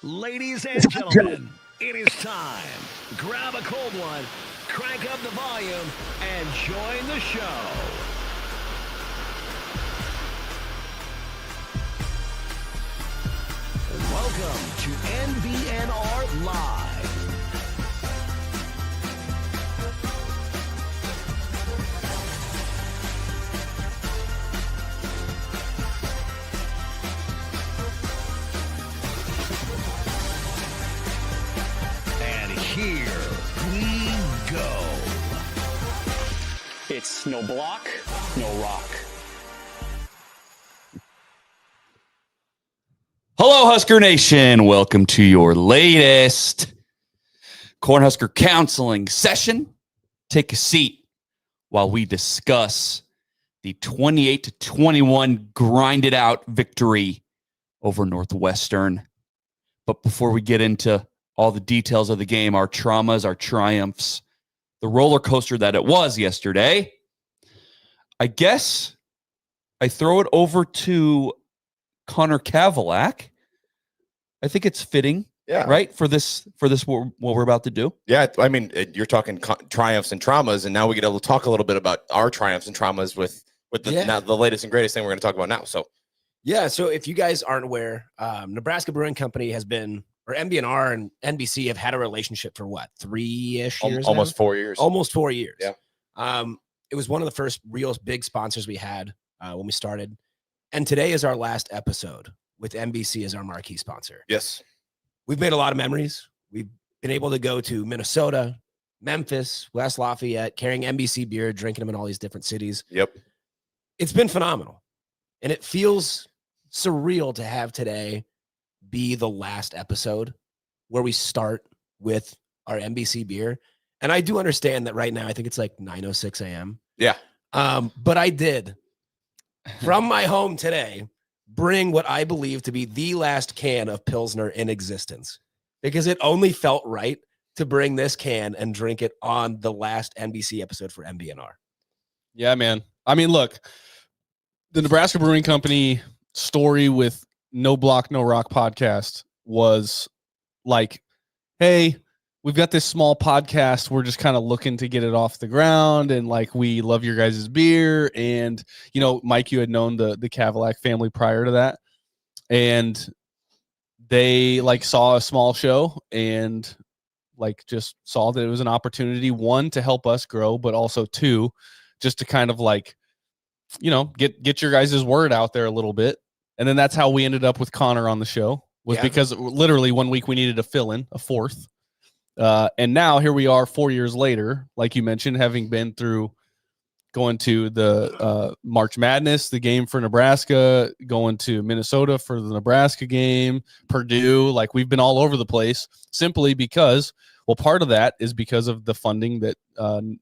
Ladies and gentlemen, it is time. Grab a cold one, crank up the volume, and join the show. Welcome to NBNR Live. Here we go. It's no block, no rock. Hello, Husker Nation. Welcome to your latest Cornhusker counseling session. Take a seat while we discuss the 28-21 grinded out victory over Northwestern. But before we get into all the details of the game, our traumas, our triumphs, the roller coaster that it was yesterday, I guess I throw it over to Connor Kavalak. I think it's fitting, right, for this what we're about to do. Yeah, I mean, you're talking triumphs and traumas, and now we get to talk a little bit about our triumphs and traumas with the latest and greatest thing we're going to talk about now. So if you guys aren't aware, Nebraska Brewing Company has been, or MBNR and NBC have had a relationship for what, 3-ish years? Almost 4 years. Almost 4 years. Yeah. It was one of the first real big sponsors we had when we started. And today is our last episode with NBC as our marquee sponsor. Yes. We've made a lot of memories. We've been able to go to Minnesota, Memphis, West Lafayette, carrying NBC beer, drinking them in all these different cities. Yep. It's been phenomenal. And it feels surreal to have today be the last episode where we start with our NBC beer. And I do understand that right now, I think it's like 9:06 a.m. Yeah. But I did, from my home today, bring what I believe to be the last can of Pilsner in existence, because it only felt right to bring this can and drink it on the last NBC episode for MBNR. Yeah, man. I mean, look, the Nebraska Brewing Company story with No Block, No Rock podcast was like, hey, we've got this small podcast. We're just kind of looking to get it off the ground. And like, we love your guys' beer. And, you know, Mike, you had known the Kavalak family prior to that. And they like saw a small show and like just saw that it was an opportunity, one, to help us grow, but also two, just to kind of like, you know, get your guys' word out there a little bit. And then that's how we ended up with Connor on the show, was because literally 1 week we needed to fill in a fourth. And now here we are 4 years later, like you mentioned, having been through going to the March Madness, the game for Nebraska, going to Minnesota for the Nebraska game, Purdue. Like, we've been all over the place simply because, well, part of that is because of the funding that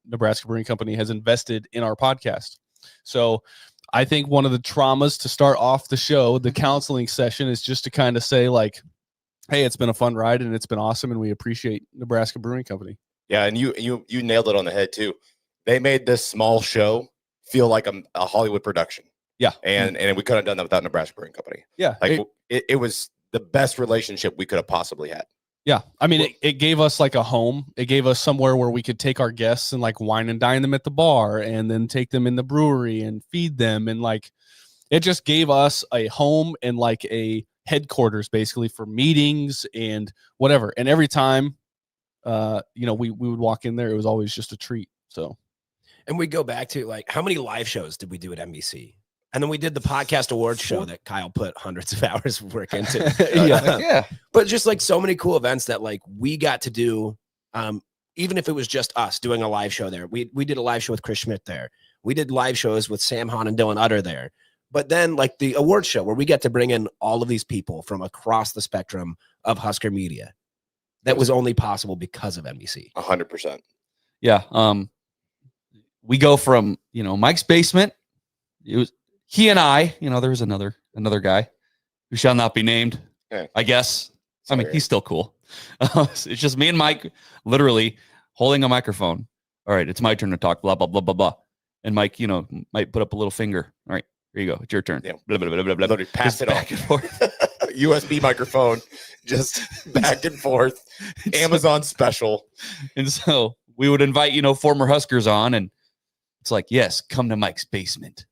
Nebraska Brewing Company has invested in our podcast. So I think one of the traumas to start off the show, the counseling session, is just to kind of say like, hey, it's been a fun ride and it's been awesome, and we appreciate Nebraska Brewing Company. Yeah, and you nailed it on the head too. They made this small show feel like a Hollywood production. Yeah, and we couldn't have done that without Nebraska Brewing Company. Yeah, like it was the best relationship we could have possibly had. Yeah, I mean, it gave us like a home. It gave us somewhere where we could take our guests and like wine and dine them at the bar, and then take them in the brewery and feed them, and like it just gave us a home and like a headquarters basically for meetings and whatever. And every time, you know, we would walk in there, it was always just a treat. So, and we go back to like, how many live shows did we do at NBC? And then we did the podcast awards show that Kyle put hundreds of hours of work into. yeah. But just like so many cool events that like we got to do, even if it was just us doing a live show there. We did a live show with Chris Schmidt there. We did live shows with Sam Hahn and Dylan Utter there. But then like the awards show where we get to bring in all of these people from across the spectrum of Husker media. That was only possible because of NBC. 100%. Yeah. We go from, you know, Mike's basement. It was he and I, you know, there was another guy who shall not be named, I guess. Sorry. I mean, he's still cool. It's just me and Mike literally holding a microphone. All right, it's my turn to talk, blah, blah, blah, blah, blah. And Mike, you know, might put up a little finger. All right, here you go. It's your turn. Yeah. Blah, blah, blah, blah, blah. Pass it back and forth. USB microphone, just back and forth. Amazon special. And so we would invite, former Huskers on, and it's like, yes, come to Mike's basement.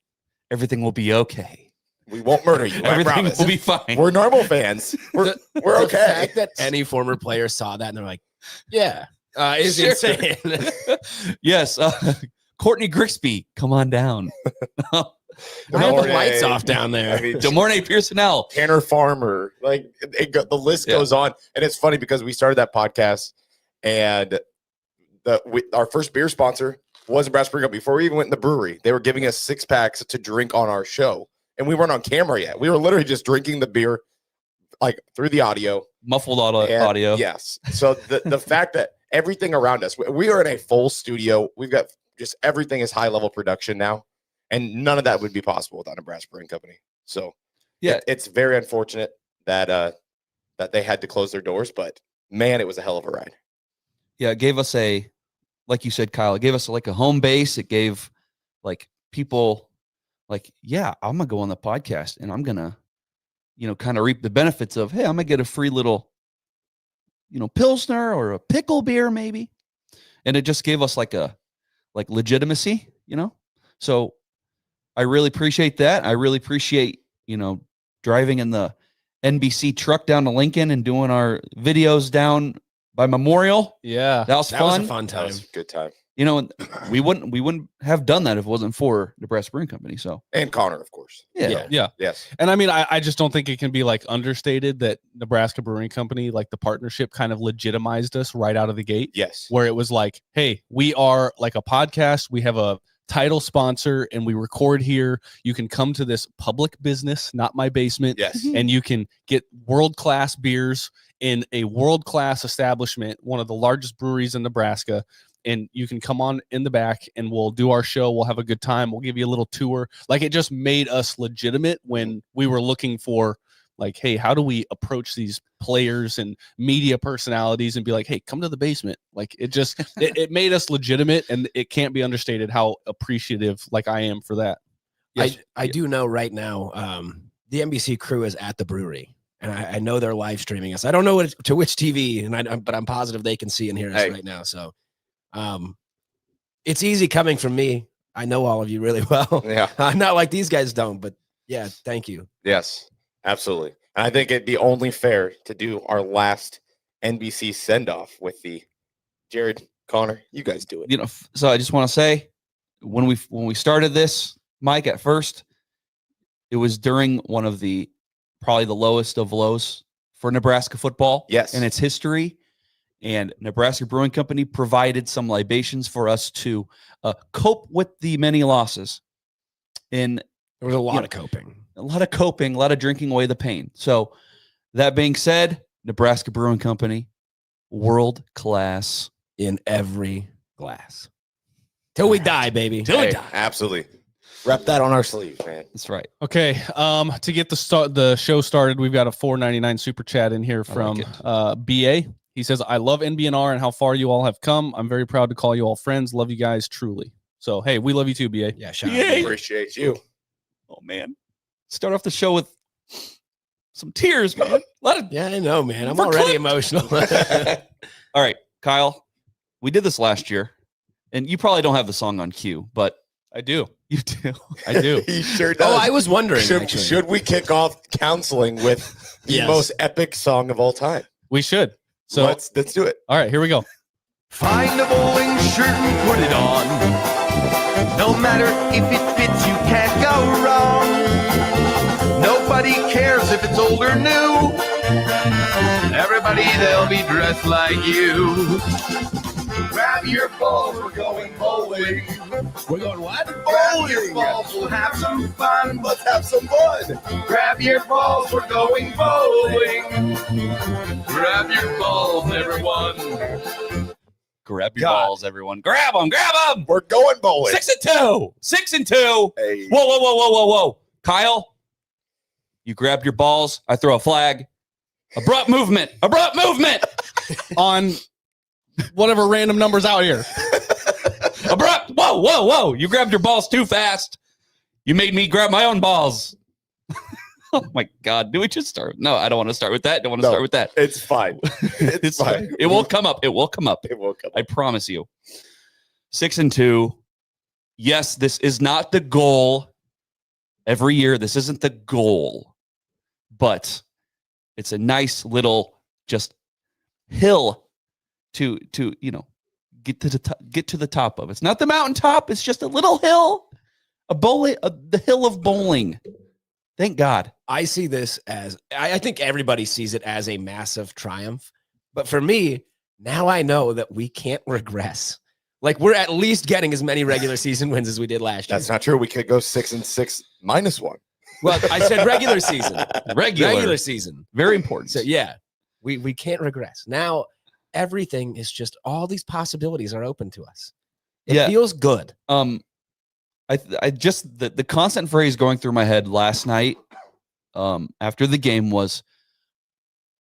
Everything will be okay. We won't murder you. I Everything promise. will be fine. We're normal fans. We're The okay. fact that any former player saw that and they're like, yeah, is Sure. insane. Yes. Courtney Grixby, come on down. Why are the lights off down there? I mean, Demorne Pearsonell. Tanner Farmer, the list goes on. And it's funny because we started that podcast, and our first beer sponsor was Nebraska Brewing Company. Before we even went in the brewery, they were giving us 6-packs to drink on our show, and we weren't on camera yet. We were literally just drinking the beer through the audio, Muffled audio. Yes. So the fact that everything around us, we are in a full studio. We've got just everything is high level production now, and none of that would be possible without Nebraska Brewing Company. So Yeah. it's very unfortunate that they had to close their doors, but man, it was a hell of a ride. Yeah, it gave us like you said, Kyle, it gave us a home base. It gave people yeah, I'm gonna go on the podcast and I'm gonna, kind of reap the benefits of, hey, I'm gonna get a free little, Pilsner or a pickle beer maybe. And it just gave us legitimacy, So I really appreciate that. I really appreciate, driving in the NBC truck down to Lincoln and doing our videos down by Memorial. Yeah. That was That fun. was a fun That time. was a good time. And we wouldn't have done that if it wasn't for Nebraska Brewing Company. So And Connor, of course. yeah. Yes. And I mean, I just don't think it can be understated that Nebraska Brewing Company, the partnership kind of legitimized us right out of the gate, Yes. where it was hey, we are a podcast. We have a title sponsor and we record here. You can come to this public business, not my basement. Yes. And you can get world-class beers in a world-class establishment, one of the largest breweries in Nebraska. And you can come on in the back and we'll do our show. We'll have a good time. We'll give you a little tour. It just made us legitimate when we were looking for hey, how do we approach these players and media personalities and be hey, come to the basement. It just, it made us legitimate, and it can't be understated how appreciative I am for that. Yes. I do know right now the NBC crew is at the brewery, and I know they're live streaming us. I don't know to which TV, but I'm positive they can see and hear us right now. So it's easy coming from me. I know all of you really well. Yeah. Not like these guys don't, but yeah, thank you. Yes. Absolutely. And I think it'd be only fair to do our last NBC send-off with the Jared, Connor, you guys do it. So I just want to say, when we started this, Mike, at first, it was during one of probably the lowest of lows for Nebraska football. Yes. In its history. And Nebraska Brewing Company provided some libations for us to cope with the many losses. And There was a lot of coping. a lot of drinking away the pain. So that being said, Nebraska Brewing Company, world class. In every glass. Till we die, baby. Till we Hey, die. absolutely. Wrap that on our sleeve, man. That's right. Okay. To get the show started, we've got a $4.99 super chat in here from BA. He says, I love NBNR and how far you all have come. I'm very proud to call you all friends. Love you guys truly. So, hey, we love you too, BA. Yeah, shout Yay. out. Appreciate you. Oh, man. Start off the show with some tears, man. A lot of. Yeah, I know, man. I'm We're already cooked. emotional. All right, Kyle, we did this last year, and you probably don't have the song on cue, but I do. you do. I do. He sure does. Oh, I was wondering. actually. Should we kick off counseling with the Yes. most epic song of all time? We should. So, let's do it. all right, here we go. Find a bowling shirt and put it on. No matter if it fits, you can't go wrong. Nobody cares if it's old or new. Everybody, they'll be dressed like you. Grab your balls, we're going bowling. We're going what? Grab your balls, we'll have some fun. Let's have some fun. Grab your balls, we're going bowling. Grab your balls, everyone. Grab your balls, everyone. Grab them. Grab them. We're going bowling. 6-2. 6-2. Hey. Whoa. Kyle, you grabbed your balls. I throw a flag. Abrupt movement. On whatever random numbers out here. Abrupt. Whoa. You grabbed your balls too fast. You made me grab my own balls. Oh my God. Do we just start? No, I don't want to start with that. Don't want to No. start with that. It's fine. It's fine. It will come up. It will come up. It will come I promise you. 6-2. Yes, this is not the goal every year. This isn't the goal, but it's a nice little just hill to get to the top of. It's not the mountaintop. It's just a little hill, the hill of bowling. Thank God. I see this as, I think everybody sees it as a massive triumph. But for me, now I know that we can't regress. Like, we're at least getting as many regular season wins as we did last year. That's not true. We could go 6-6 -1. Well, I said regular season. Regular season. Very important. So, yeah, we can't regress. Now, everything is just, all these possibilities are open to us. It feels good. I just the constant phrase going through my head last night after the game was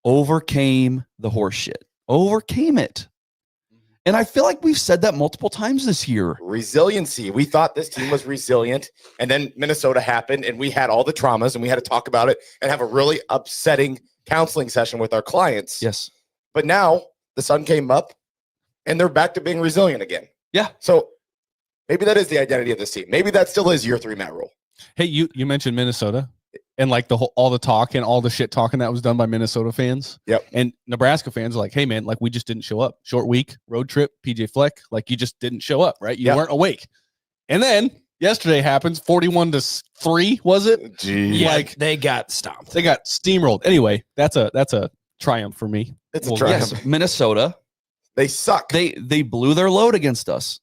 overcame the horse shit. Overcame it. And I feel like we've said that multiple times this year. Resiliency. We thought this team was resilient, and then Minnesota happened, and we had all the traumas, and we had to talk about it and have a really upsetting counseling session with our clients. Yes. But now the sun came up, and they're back to being resilient again. Yeah. So maybe that is the identity of this team. Maybe that still is year 3 Matt Rule. Hey, you mentioned Minnesota and like all the talk and all the shit talking that was done by Minnesota fans. Yep. And Nebraska fans are like, hey man, like we just didn't show up. Short week, road trip, PJ Fleck, like you just didn't show up, right? You weren't awake. And then yesterday happens, 41-3, was it? Gee. Yeah, like they got stomped. they got steamrolled. Anyway, that's a triumph for me. It's a triumph. Yes, Minnesota. They suck. They blew their load against us.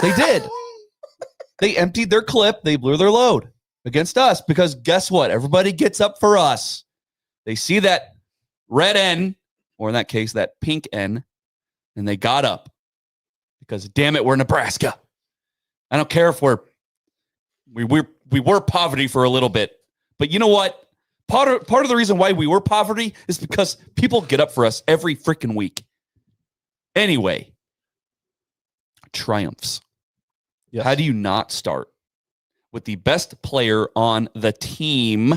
They did. They emptied their clip. They blew their load against us because guess what? Everybody gets up for us. They see that red N, or in that case, that pink N, and they got up because damn it, we're Nebraska. I don't care if we were poverty for a little bit, but you know what? Part of the reason why we were poverty is because people get up for us every freaking week. Anyway, triumphs. Yes. How do you not start with the best player on the team?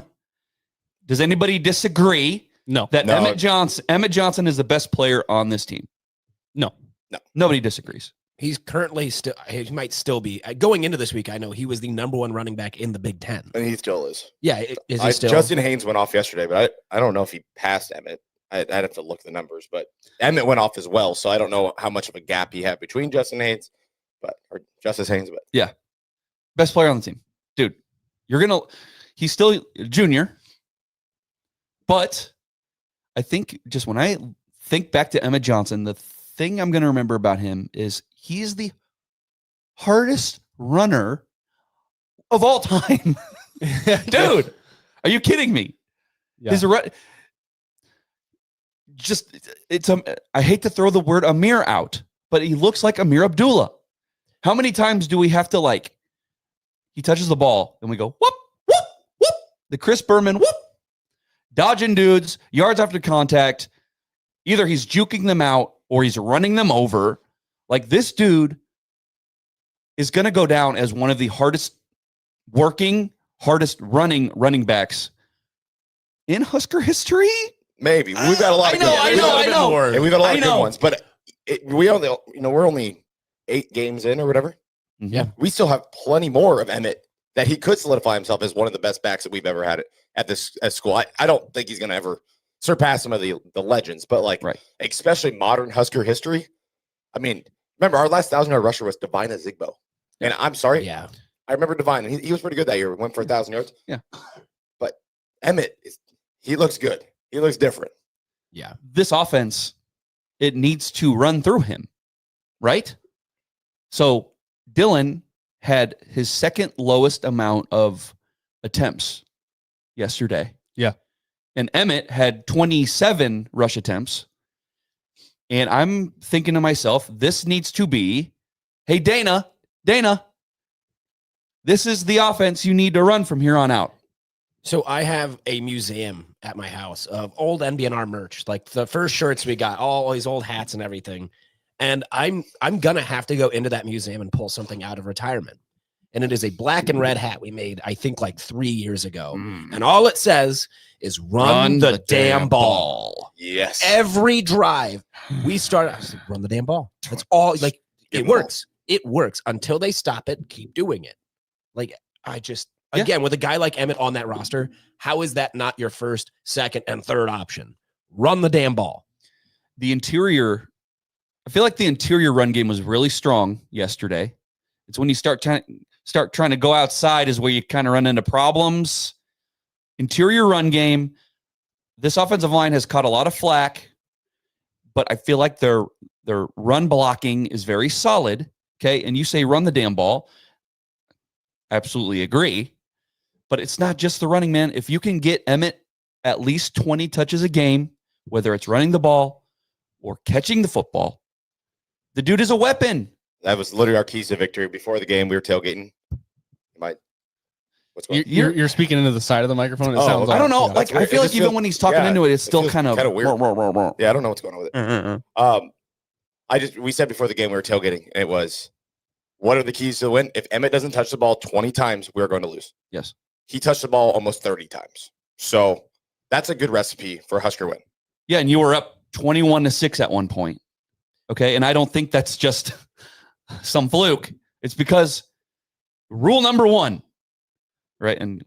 Does anybody disagree No. that No. Emmett Johnson is the best player on this team? No. Nobody disagrees. He's currently still, he might still be going into this week. I know he was the #1 running back in the Big Ten. And he still is. Yeah. Is he still? Justin Haynes went off yesterday, but I don't know if he passed Emmett. I'd have to look at the numbers, but Emmett went off as well. So I don't know how much of a gap he had between Justin Haynes, or Justice Haynes, but Best player on the team. Dude, he's still a junior, but I think just when I think back to Emmett Johnson, the thing I'm going to remember about him is he's the hardest runner of all time. Dude, are you kidding me? Yeah. His I hate to throw the word Amir out, but he looks like Amir Abdullah. How many times do we have to he touches the ball and we go, whoop, whoop, whoop. The Chris Berman, whoop, dodging dudes, yards after contact. Either he's juking them out or he's running them over. Like, this dude is going to go down as one of the hardest running backs in Husker history. maybe we've got a lot. I know. And we've got a lot I of know. good ones, but we're only 8 games in or whatever. Yeah. We still have plenty more of Emmett that he could solidify himself as one of the best backs that we've ever had at school. I don't think he's going to ever surpass some of the legends, but especially modern Husker history. I mean, remember our last 1,000-yard rusher was Divina Zigbo. And I'm sorry. Yeah. I remember Divine. He was pretty good that year. Went for 1,000 yards. Yeah. But Emmett, he looks good. He looks different. Yeah. This offense, it needs to run through him, right? So Dylan had his second lowest amount of attempts yesterday. Yeah. And Emmett had 27 rush attempts. And I'm thinking to myself, this needs to be, hey, Dana, this is the offense you need to run from here on out. So I have a museum at my house of old NBNR merch, like the first shirts we got, all these old hats and everything. And I'm going to have to go into that museum and pull something out of retirement. and it is a black and red hat we made, I think, like 3 years ago. Mm. And all it says is run the damn ball. Yes. Every drive we start, I said, run the damn ball. That's all. Like, it works. It works until they stop it. Keep doing it. Like, I just, again, with a guy like Emmett on that roster, how is that not your first, second, and third option? Run the damn ball. The interior, I feel like the interior run game was really strong yesterday. It's when you start trying to go outside is where you kind of run into problems. Interior run game. This offensive line has caught a lot of flack, but I feel like their run blocking is very solid. Okay, and you say run the damn ball. I absolutely agree, but it's not just the running, man. If you can get Emmett at least 20 touches a game, whether it's running the ball or catching the football, the dude is a weapon. That was literally our keys to victory. Before the game, we were tailgating. What's going on? You're speaking into the side of the microphone. It Oh, sounds okay. I don't know. Yeah, Like, that's weird. I feel It like just even feels- when he's talking yeah, into it, it's it still feels kind of weird. Yeah, I don't know what's going on with it. We said before the game we were tailgating, and it was, what are the keys to the win? If Emmett doesn't touch the ball 20 times, we're going to lose. Yes. He touched the ball almost 30 times. So that's a good recipe for a Husker win. Yeah, and you were up 21-6 at one point. Okay, and I don't think that's just some fluke. It's because rule number 1, right? And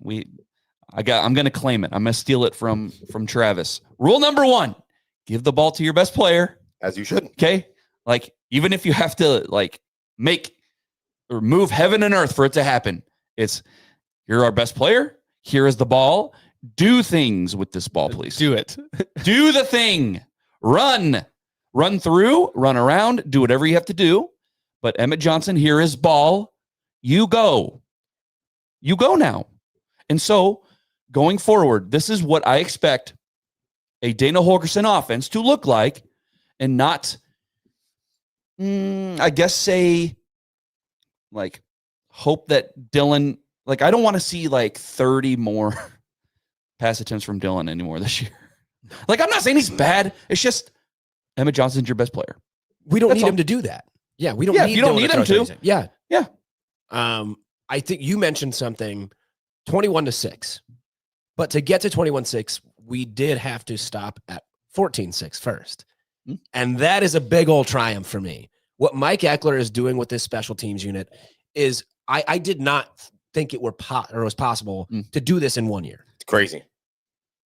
I'm going to claim it. I'm going to steal it from Travis. Rule number 1: give the ball to your best player, as you should. Okay, like even if you have to like make or move heaven and earth for it to happen, it's you're our best player. Here is the ball. Do things with this ball, please. Do it. Do the thing. Run through, run around, do whatever you have to do. But Emmett Johnson, here is ball. You go now. And so going forward, this is what I expect a Dana Holgerson offense to look like, and not, I guess, say, like, hope that Dylan, like, I don't want to see like 30 more pass attempts from Dylan anymore this year. Like, I'm not saying he's bad. It's just Emmett Johnson's your best player. We don't That's need all. him to do that. Yeah, we don't Yeah, need you don't Dylan need him throw to. 30. Yeah. Yeah. I think you mentioned something 21-6. But to get to 21-6, we did have to stop at 14-6 first. Hmm. And that is a big old triumph for me. What Mike Eckler is doing with this special teams unit is I did not think it was possible to do this in 1 year. It's crazy.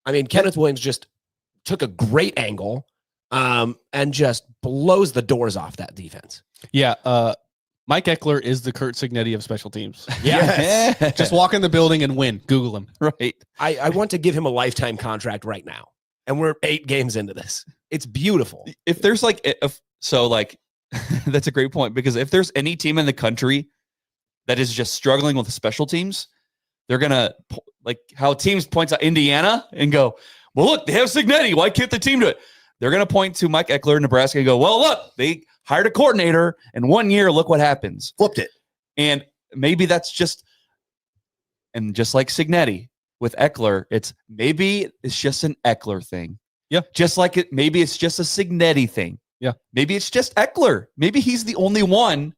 I mean, Kenneth Williams just took a great angle and just blows the doors off that defense. Yeah. Mike Eckler is the Kurt Signetti of special teams. Yes. Just walk in the building and win. Google him. Right. I want to give him a lifetime contract right now. And we're 8 games into this. It's beautiful. If there's like, that's a great point, because if there's any team in the country that is just struggling with the special teams, they're going to, like how teams point out Indiana and go, well, look, they have Signetti. Why can't the team do it? They're going to point to Mike Eckler, Nebraska, and go, well, look, they hired a coordinator in 1 year. Look what happens. Flipped it. And maybe that's just, and just like Signetti with Eckler, it's just an Eckler thing. Yeah. Just like maybe it's just a Signetti thing. Yeah. Maybe it's just Eckler. Maybe he's the only one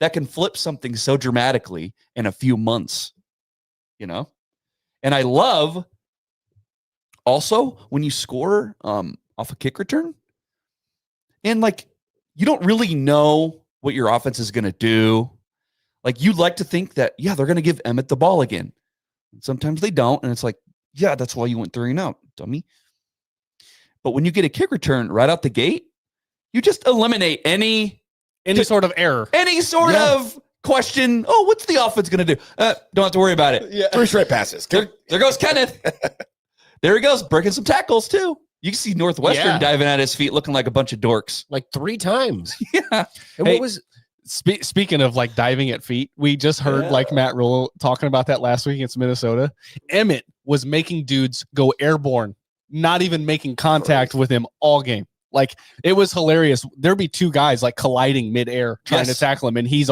that can flip something so dramatically in a few months, you know? And I love also when you score off a kick return and like, you don't really know what your offense is going to do. Like, you'd like to think that, yeah, they're going to give Emmett the ball again. Sometimes they don't. And it's like, yeah, that's why you went 3 and out, dummy. But when you get a kick return right out the gate, you just eliminate any sort of error, any sort of question. Oh, what's the offense going to do? Don't have to worry about it. Yeah. 3 straight passes. There goes Kenneth. There he goes, breaking some tackles too. You can see Northwestern diving at his feet looking like a bunch of dorks. Like 3 times. Yeah. And Hey, what was speaking of like diving at feet, we just heard like Matt Rule talking about that last week against Minnesota. Emmett was making dudes go airborne, not even making contact with him all game. Like, it was hilarious. There'd be 2 guys like colliding midair trying to tackle him, and he's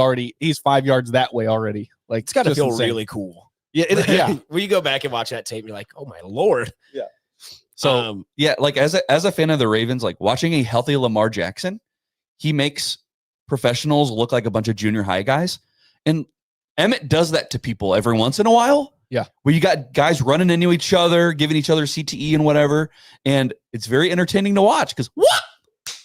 5 yards that way already. Like, it's got to just feel insane. really cool. Yeah, yeah. When you go back and watch that tape, you're like, oh my Lord. Yeah. So yeah, like as a fan of the Ravens, like watching a healthy Lamar Jackson, he makes professionals look like a bunch of junior high guys. And Emmett does that to people every once in a while. Yeah. Where you got guys running into each other, giving each other CTE and whatever. And it's very entertaining to watch because what?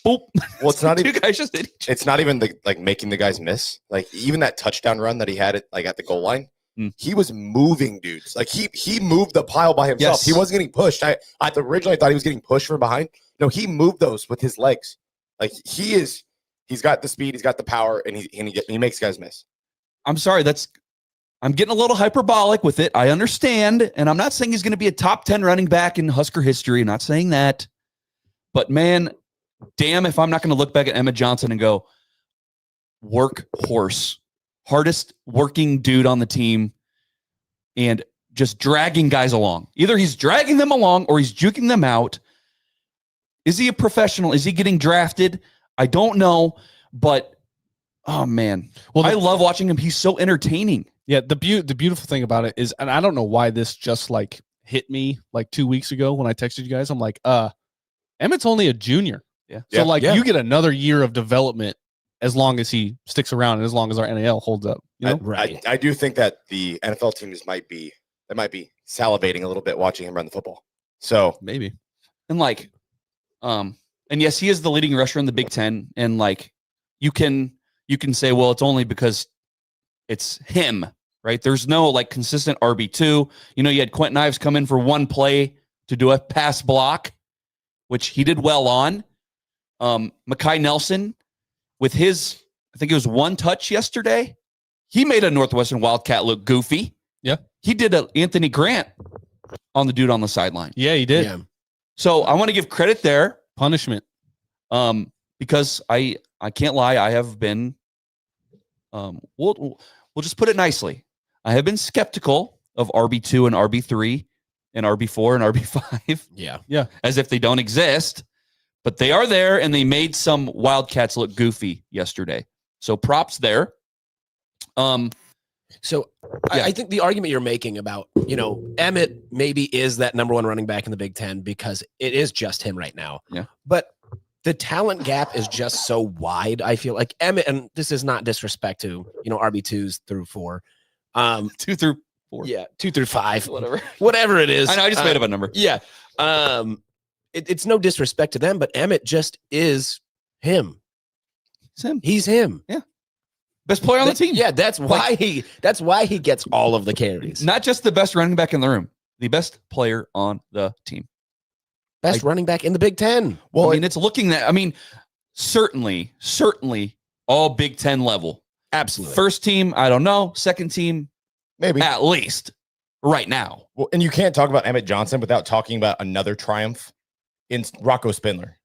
Boop. Well, it's not Two even guys just hit each other. it's not even the like making the guys miss. Like even that touchdown run that he had at the goal line, he was moving dudes. Like he moved the pile by himself. Yes. He wasn't getting pushed. I originally thought he was getting pushed from behind. No, he moved those with his legs. Like he's got the speed, he's got the power, and he makes guys miss. I'm sorry, I'm getting a little hyperbolic with it. I understand. And I'm not saying he's going to be a top 10 running back in Husker history. I'm not saying that. But man, damn if I'm not going to look back at Emmett Johnson and go, workhorse, hardest working dude on the team, and just dragging guys along. Either he's dragging them along or he's juking them out. Is he a professional? Is he getting drafted? I don't know, but oh man. Well, I love watching him. He's so entertaining. Yeah, the beautiful thing about it is, and I don't know why this just like hit me like 2 weeks ago when I texted you guys. I'm like, Emmett's only a junior. Yeah. So you get another year of development as long as he sticks around and as long as our NAL holds up. You know? I do think that the NFL teams might be salivating a little bit watching him run the football. So maybe. And and yes, he is the leading rusher in the Big Ten. And like, you can say, well, it's only because it's him, right? There's no like consistent RB2. You know, you had Quentin Ives come in for one play to do a pass block, which he did well on. Mekhi Nelson with his, I think it was one touch yesterday. He made a Northwestern Wildcat look goofy. Yeah. He did an Anthony Grant on the dude on the sideline. Yeah, he did. Yeah. So I want to give credit there. Punishment. Because I can't lie, I have been we'll just put it nicely. I have been skeptical of RB2 and RB3 and RB4 and RB5. Yeah. As if they don't exist, but they are there, and they made some Wildcats look goofy yesterday. So props there. So I think the argument you're making about, Emmett maybe is that number one running back in the Big Ten because it is just him right now. Yeah. But the talent gap is just so wide. I feel like Emmett, and this is not disrespect to, RB2s through 4. 2 through 4. Yeah. 2 through 5. Whatever it is. I know, I just made up a number. Yeah. It's no disrespect to them, but Emmett just is him. It's him. He's him. Yeah. Best player on the team. Yeah, that's why he gets all of the carries. Not just the best running back in the room, the best player on the team. Best running back in the Big Ten. Well, it's looking that, certainly all Big Ten level. Absolutely. First team, I don't know. Second team, maybe at least right now. Well, and you can't talk about Emmett Johnson without talking about another triumph in Rocco Spindler.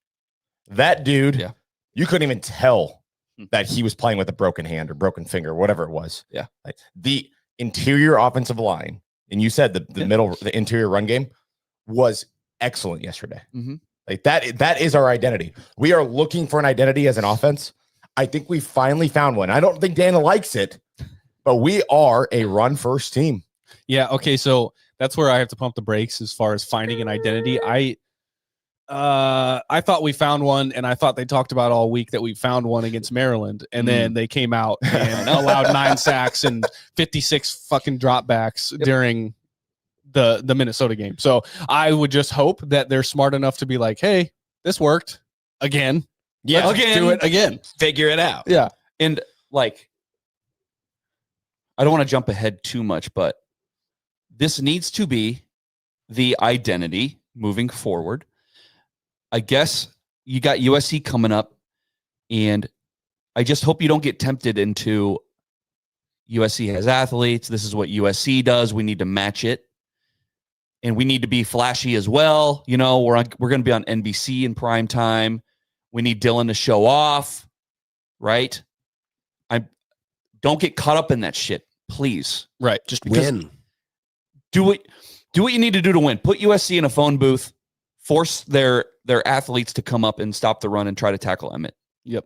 That dude, you couldn't even tell that he was playing with a broken hand or broken finger, whatever it was. Yeah. Like the interior offensive line, and you said the interior run game was excellent yesterday. Mm-hmm. Like that is our identity. We are looking for an identity as an offense. I think we finally found one. I don't think Dana likes it, but we are a run first team. Yeah. Okay. So that's where I have to pump the brakes as far as finding an identity. I thought we found one, and I thought they talked about all week that we found one against Maryland, and then they came out and allowed 9 sacks and 56 fucking dropbacks during the Minnesota game. So I would just hope that they're smart enough to be like, hey, this worked again. Yeah, let's do it again. Figure it out. Yeah. And like, I don't want to jump ahead too much, but this needs to be the identity moving forward. I guess you got USC coming up, and I just hope you don't get tempted into USC has athletes. This is what USC does. We need to match it, and we need to be flashy as well. We're going to be on NBC in prime time. We need Dylan to show off, right? Don't get caught up in that shit, please. Right, just win. Do what you need to do to win. Put USC in a phone booth. Force their athletes to come up and stop the run and try to tackle Emmett. Yep.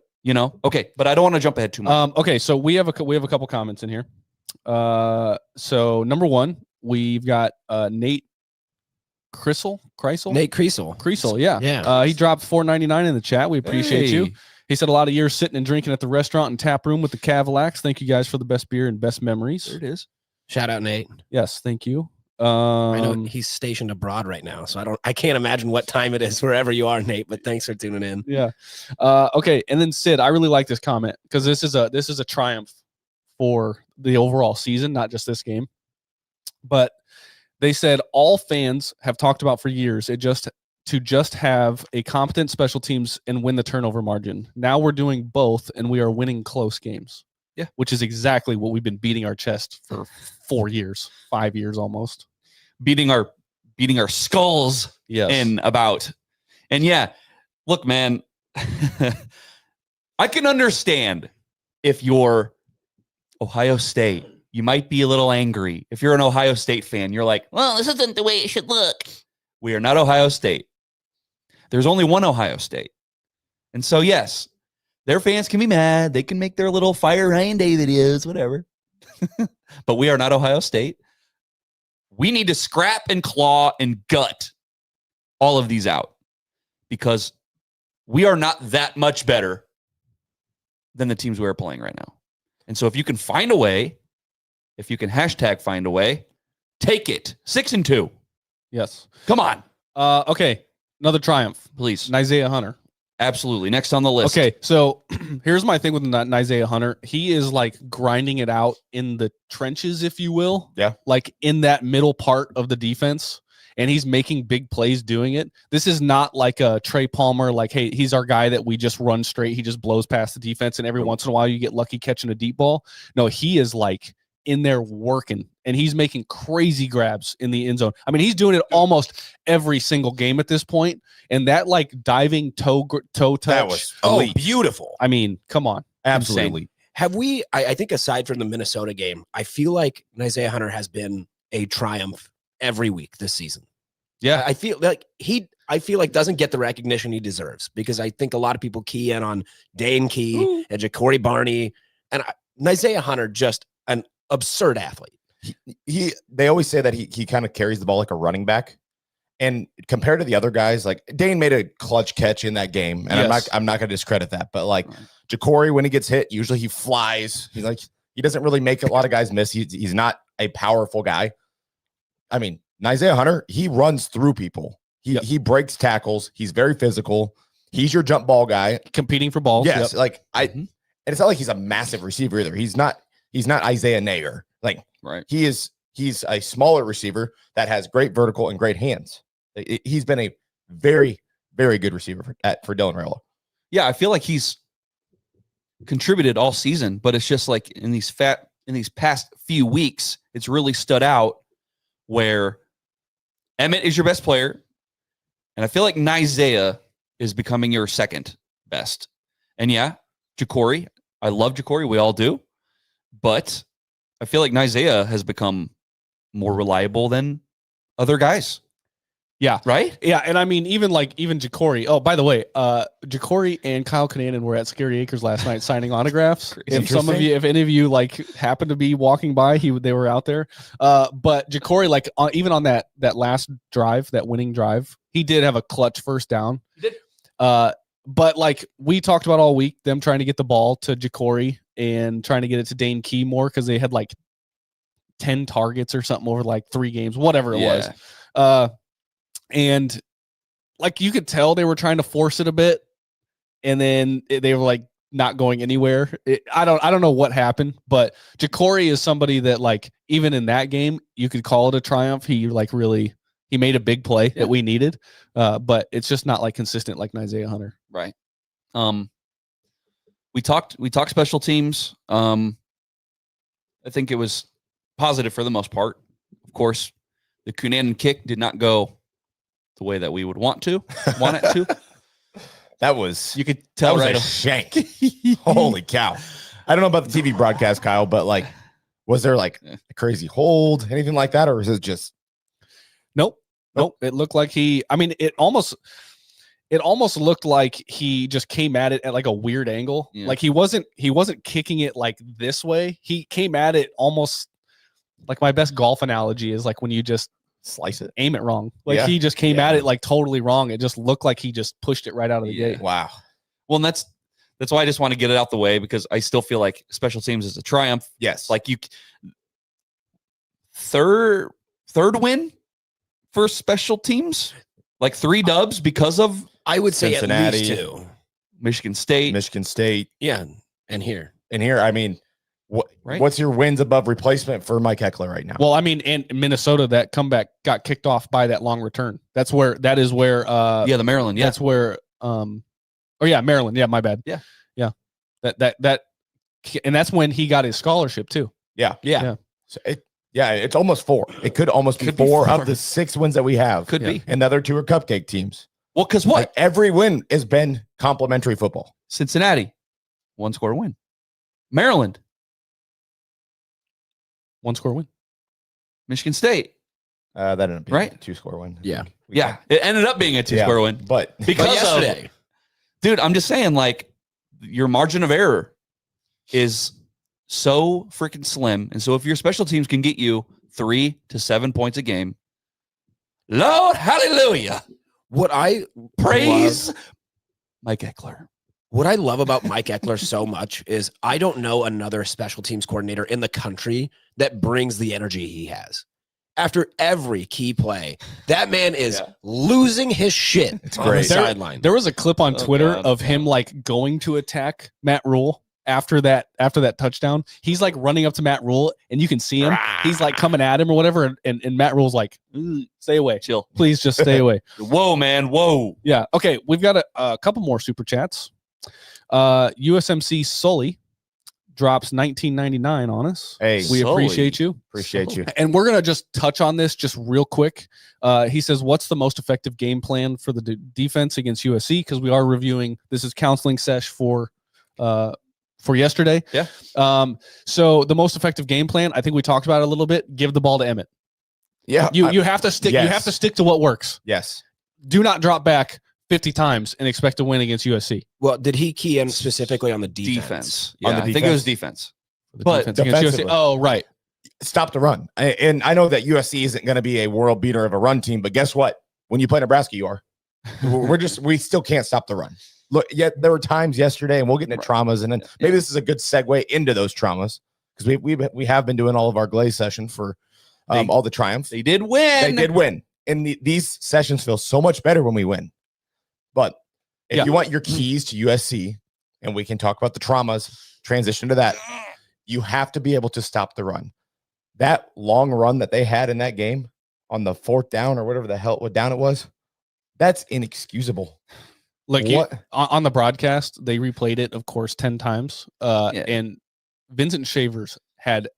Okay, but I don't want to jump ahead too much. Okay, so we have a couple comments in here. So number one, we've got Nate Kreisel. Nate Kreisel. Yeah. Yeah. He dropped $4.99 in the chat. We appreciate you. He said a lot of years sitting and drinking at the restaurant and tap room with the Cavalax. Thank you guys for the best beer and best memories. There it is. Shout out, Nate. Yes, thank you. I know he's stationed abroad right now, so I can't imagine what time it is wherever you are, Nate. But thanks for tuning in. Yeah. Okay. And then Sid, I really like this comment because this is a triumph for the overall season, not just this game. But they said all fans have talked about for years to have a competent special teams and win the turnover margin. Now we're doing both, and we are winning close games. Yeah, which is exactly what we've been beating our chest for 5 years almost. Beating our skulls in about. And yeah, look, man, I can understand if you're Ohio State, you might be a little angry. If you're an Ohio State fan, you're like, well, this isn't the way it should look. We are not Ohio State. There's only one Ohio State. And so, yes, their fans can be mad. They can make their little Fire Ryan Day videos, whatever. But we are not Ohio State. We need to scrap and claw and gut all of these out because we are not that much better than the teams we are playing right now. And so if you can find a way, if you can hashtag find a way, take it. 6-2. Yes. Come on. Okay. Another triumph. Please. Isaiah Hunter. Absolutely. Next on the list. Okay, so here's my thing with Isaiah Hunter. He is like grinding it out in the trenches, if you will. Yeah. Like in that middle part of the defense, and he's making big plays doing it. This is not like a Trey Palmer, like, hey, he's our guy that we just run straight. He just blows past the defense, and every once in a while you get lucky catching a deep ball. No, he is like in there working, and he's making crazy grabs in the end zone. I mean, he's doing it almost every single game at this point. And that like diving toe touch, that was beautiful. I mean, come on. Absolutely. Insane. Have we, I think aside from the Minnesota game, I feel like Isaiah Hunter has been a triumph every week this season. Yeah. I feel like doesn't get the recognition he deserves because I think a lot of people key in on Dane Key and Ja'Cory Barney and Isaiah Hunter, just an absurd athlete. They always say that he kind of carries the ball like a running back. And compared to the other guys, like Dane made a clutch catch in that game, and yes. I'm not going to discredit that. But like Ja'Cory, when he gets hit, usually he flies. He's like he doesn't really make a lot of guys miss. He's not a powerful guy. I mean, Isaiah Hunter, he runs through people. He breaks tackles. He's very physical. He's your jump ball guy, competing for balls. Yes, like and it's not like he's a massive receiver either. He's not Isaiah Nayer. Like he's a smaller receiver that has great vertical and great hands. He's been a very, very good receiver for Dylan Raiola. Yeah, I feel like he's contributed all season, but it's just like in these past few weeks, it's really stood out where Emmett is your best player, and I feel like Isaiah is becoming your second best. And yeah, Ja'Cory, I love Ja'Cory, we all do, but I feel like Isaiah has become more reliable than other guys. Yeah. Right? Yeah. And I mean, even Ja'Cory. Oh, by the way, Ja'Cory and Kyle Kananen were at Scary Acres last night signing autographs. If any of you like happened to be walking by, they were out there. But Ja'Cory, like even on that last drive, that winning drive, he did have a clutch first down. He did. But like we talked about all week, them trying to get the ball to Ja'Cory and trying to get it to Dane Key more because they had like 10 targets or something over like 3 games, whatever it was. And like you could tell they were trying to force it a bit, and then they were like not going anywhere. I don't know what happened, but Ja'Cory is somebody that like even in that game you could call it a triumph. He made a big play that we needed, but it's just not like consistent like Isaiah Hunter. Right. We talked special teams. I think it was positive for the most part. Of course, the Kananen kick did not go the way that we would want it to. That was, you could tell that was right a shank. Holy cow. I don't know about the TV broadcast, Kyle, but like, was there like a crazy hold, anything like that? Or is it just? Nope. It looked like it almost looked like he just came at it at like a weird angle. Yeah. Like he wasn't kicking it like this way. He came at it almost like my best golf analogy is like when you just slice it, aim it wrong. Like he just came at it like totally wrong. It just looked like he just pushed it right out of the gate. Wow. Well, and that's That's why I just want to get it out the way because I still feel like special teams is a triumph. Yes. Like third win for special teams, like 3 dubs because of I would say Cincinnati. at least 2. Michigan State. Yeah, and here. And here, I mean, Right. what's your wins above replacement for Mike Eckler right now? Well, I mean, and Minnesota, that comeback got kicked off by that long return. That is where the Maryland. Yeah. That's where Maryland. Yeah, my bad. Yeah. That and that's when he got his scholarship too. Yeah. Yeah. So it's almost 4. It could almost be 4 of the 6 wins that we have. Could be. And the other 2 are cupcake teams. Well, because what? Like every win has been complimentary football. Cincinnati, 1-score win. Maryland, 1-score win. Michigan State. That ended up being Right. a 2-score win. Yeah. Yeah. It ended up being a 2-score win. But Because yesterday. dude, I'm just saying, like, your margin of error is so freaking slim. And so if your special teams can get you 3 to 7 points a game, Lord, hallelujah. What I Praise Mike Eckler. What I love about Mike Eckler so much is I don't know another special teams coordinator in the country that brings the energy he has. After every key play, that man is losing his shit on the great. sideline. There was a clip on Twitter God. of him like going to attack Matt Rule after that touchdown. He's like running up to Matt Rule and you can see him. He's like coming at him or whatever. And Matt Rule's like, stay away. Chill. Please just stay away. Whoa, man. Whoa. Yeah. Okay. We've got a couple more super chats. USMC Sully drops $19.99 on us. Hey, We Sully. appreciate you. appreciate you. And we're going to just touch on this just real quick. He says, what's the most effective game plan for the defense against USC? Because we are reviewing, this is counseling sesh for yesterday. Yeah. So the most effective game plan, I think we talked about it a little bit. Give the ball to Emmett. Yeah. You have to stick. yes. You have to stick to what works. Yes. Do not drop back 50 times and expect to win against USC. Well, did he key in specifically on the defense? Defense. On Yeah, the I think it was defense. The But defense against USC. defensively. Oh, right. Stop the run. And I know that USC isn't going to be a world beater of a run team, but guess what? When you play Nebraska, you are. We still can't stop the run. Look, yet there were times yesterday, and we'll get into traumas, and then maybe this is a good segue into those traumas because we have been doing all of our glaze session for all the triumphs. They did win. They did win, and these sessions feel so much better when we win. But if you want your keys to USC, and we can talk about the traumas, transition to that, you have to be able to stop the run. That long run that they had in that game on the 4th down or whatever the hell what down it was, that's inexcusable. Like What? on the broadcast, they replayed it, of course, 10 times. Yeah. And Vincent Shavers had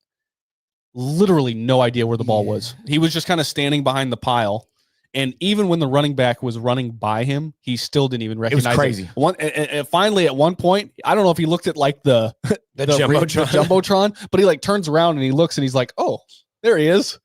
literally no idea where the ball was. He was just kind of standing behind the pile. And even when the running back was running by him, he still didn't even recognize it. crazy. And finally, at one point, I don't know if he looked at like the Jumbotron, but he like turns around and he looks and he's like, oh, there he is.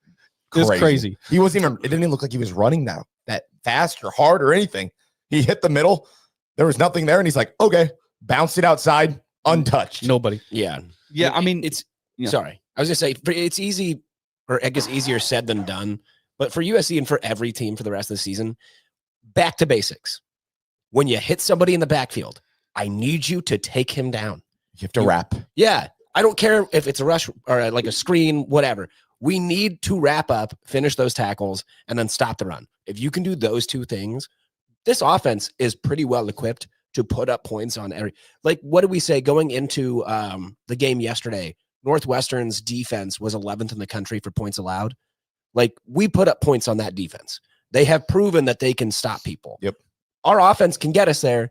It's crazy. He wasn't even, it didn't even look like he was running that fast or hard or anything. He hit the middle. There was nothing there. And he's like, okay, bounced it outside, untouched. Nobody. Yeah. Yeah, I mean, it's yeah. sorry. I was gonna say it's easy, or I guess easier said than done. But for USC and for every team for the rest of the season, back to basics. When you hit somebody in the backfield, I need you to take him down. You have to wrap. Yeah. I don't care if it's a rush or like a screen, whatever. We need to wrap up, finish those tackles, and then stop the run. If you can do those 2 things, this offense is pretty well equipped to put up points on every. Like, what did we say going into the game yesterday? Northwestern's defense was 11th in the country for points allowed. Like, we put up points on that defense. They have proven that they can stop people. Yep. Our offense can get us there.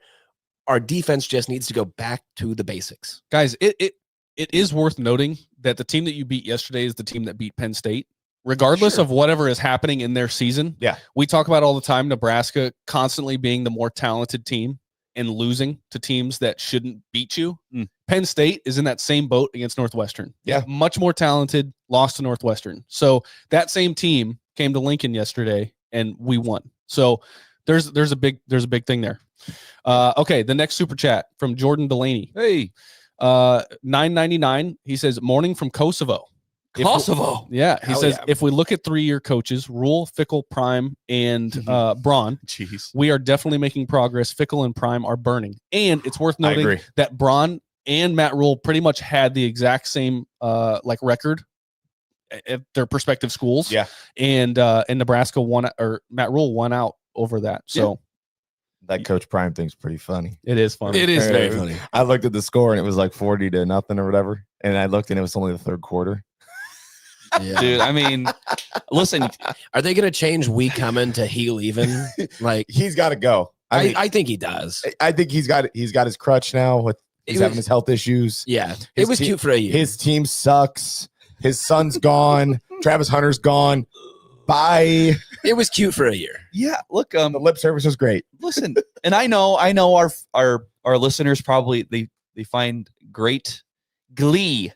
Our defense just needs to go back to the basics. Guys, it is worth noting that the team that you beat yesterday is the team that beat Penn State. Regardless of whatever is happening in their season. Yeah. We talk about all the time Nebraska constantly being the more talented team and losing to teams that shouldn't beat you. Penn State is in that same boat against Northwestern. Yeah. Much more talented, lost to Northwestern. So that same team came to Lincoln yesterday and we won. So there's a big thing there. Okay, the next super chat from Jordan Delaney. Hey, $9.99. He says, morning from Kosovo. Kosovo. Yeah, he Hell says yeah. if we look at 3-year coaches, Rule, Fickle, Prime, and Braun, Jeez. we are definitely making progress. Fickle and Prime are burning, and it's worth I noting agree. that Braun and Matt Rule pretty much had the exact same record at their respective schools. Yeah. And Nebraska won, or Matt Rule won out over that. So That Coach Prime thing's pretty funny. it is funny. It is very It was- funny. I looked at the score and it was like 40-0 or whatever. And I looked and it was only the third quarter. Yeah. Dude, I mean, listen, Are they going to change we coming to he leaving? Like, He's got to go. I mean, I think he does. I think he's got his crutch now. He's It having was- his health issues. Yeah, it His was team- cute for a year. His team sucks. His son's gone. Travis Hunter's gone. Bye. It was cute for a year. yeah, look, The lip service was great. listen, and I know our listeners probably they find great glee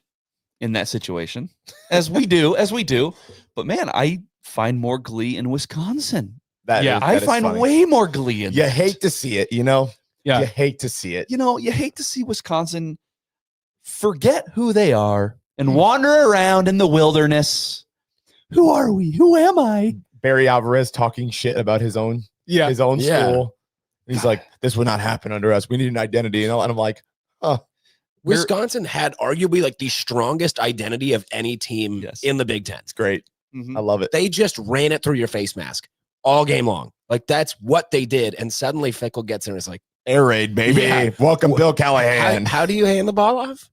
in that situation, as we do. But man, I find more glee in Wisconsin. Yeah, I find way more glee in You that. hate to see it, you know? Yeah. You hate to see it. You know, you hate to see Wisconsin forget who they are and wander around in the wilderness. Who are we? Who am I? Barry Alvarez talking shit about his own Yeah. school. Yeah. He's like, this would not happen under us. We need an identity, you know? And I'm like, Wisconsin had arguably like the strongest identity of any team Yes. in the Big Ten. it's great. Mhm. I love it. They just ran it through your face mask all game long. Like that's what they did. And suddenly Fickle gets in and it's like, Air raid, baby. Yeah. Welcome, Bill Callahan. how do you hand the ball off?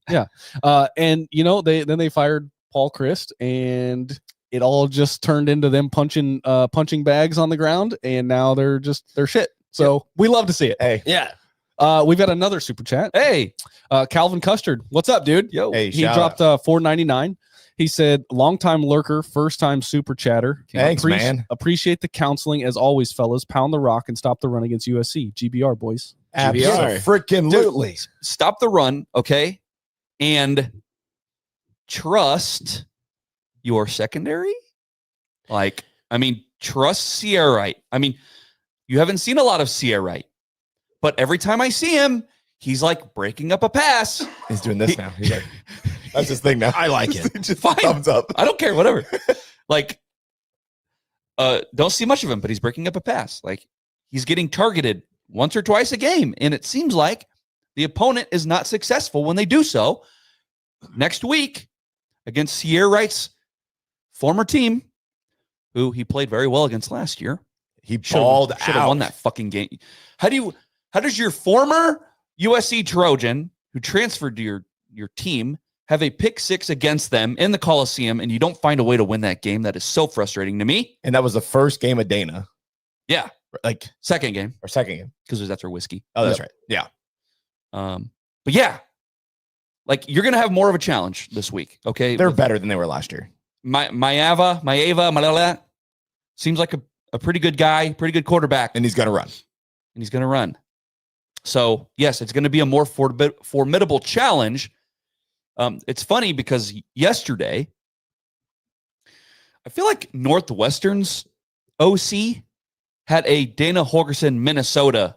And you know, they fired Paul Christ, and it all just turned into them punching bags on the ground, and now they're shit. So we love to see it. Hey, Yeah. We've got another super chat. Hey, Calvin Custard, what's up, dude? yo, hey, He shout dropped out. $4.99. He said, "Long-time lurker, first-time super chatter. Thanks, man. Appreciate the counseling as always, fellas. Pound the rock and stop the run against USC. GBR, boys." GBR. Freaking stop the run, okay, and trust your secondary. Like, I mean, trust Sierra Wright. I mean, you haven't seen a lot of Sierra Wright, but every time I see him, he's like breaking up a pass. He's doing this now. He's like, that's his thing now. I like it. Just Fine. thumbs up. I don't care, whatever. Like, don't see much of him, but he's breaking up a pass. Like, he's getting targeted once or twice a game, and it seems like the opponent is not successful when they do so. Next week, against Sierra Wright's former team, who he played very well against last year, He balled should have out. won that fucking game. How does your former USC Trojan, who transferred to your team, have a pick six against them in the Coliseum, and you don't find a way to win that game? That is so frustrating to me. And that was the first game of Dana. Yeah. Like, Second game, or second game. because it was after whiskey. Oh, that's right. Yeah. But yeah, like you're gonna have more of a challenge this week. Okay, They're better than they were last year. Maeva seems like a pretty good guy, pretty good quarterback, And he's going to run. and he's gonna run. So yes, it's gonna be a more formidable challenge. It's funny because yesterday, I feel like Northwestern's OC had a Dana Holgerson, Minnesota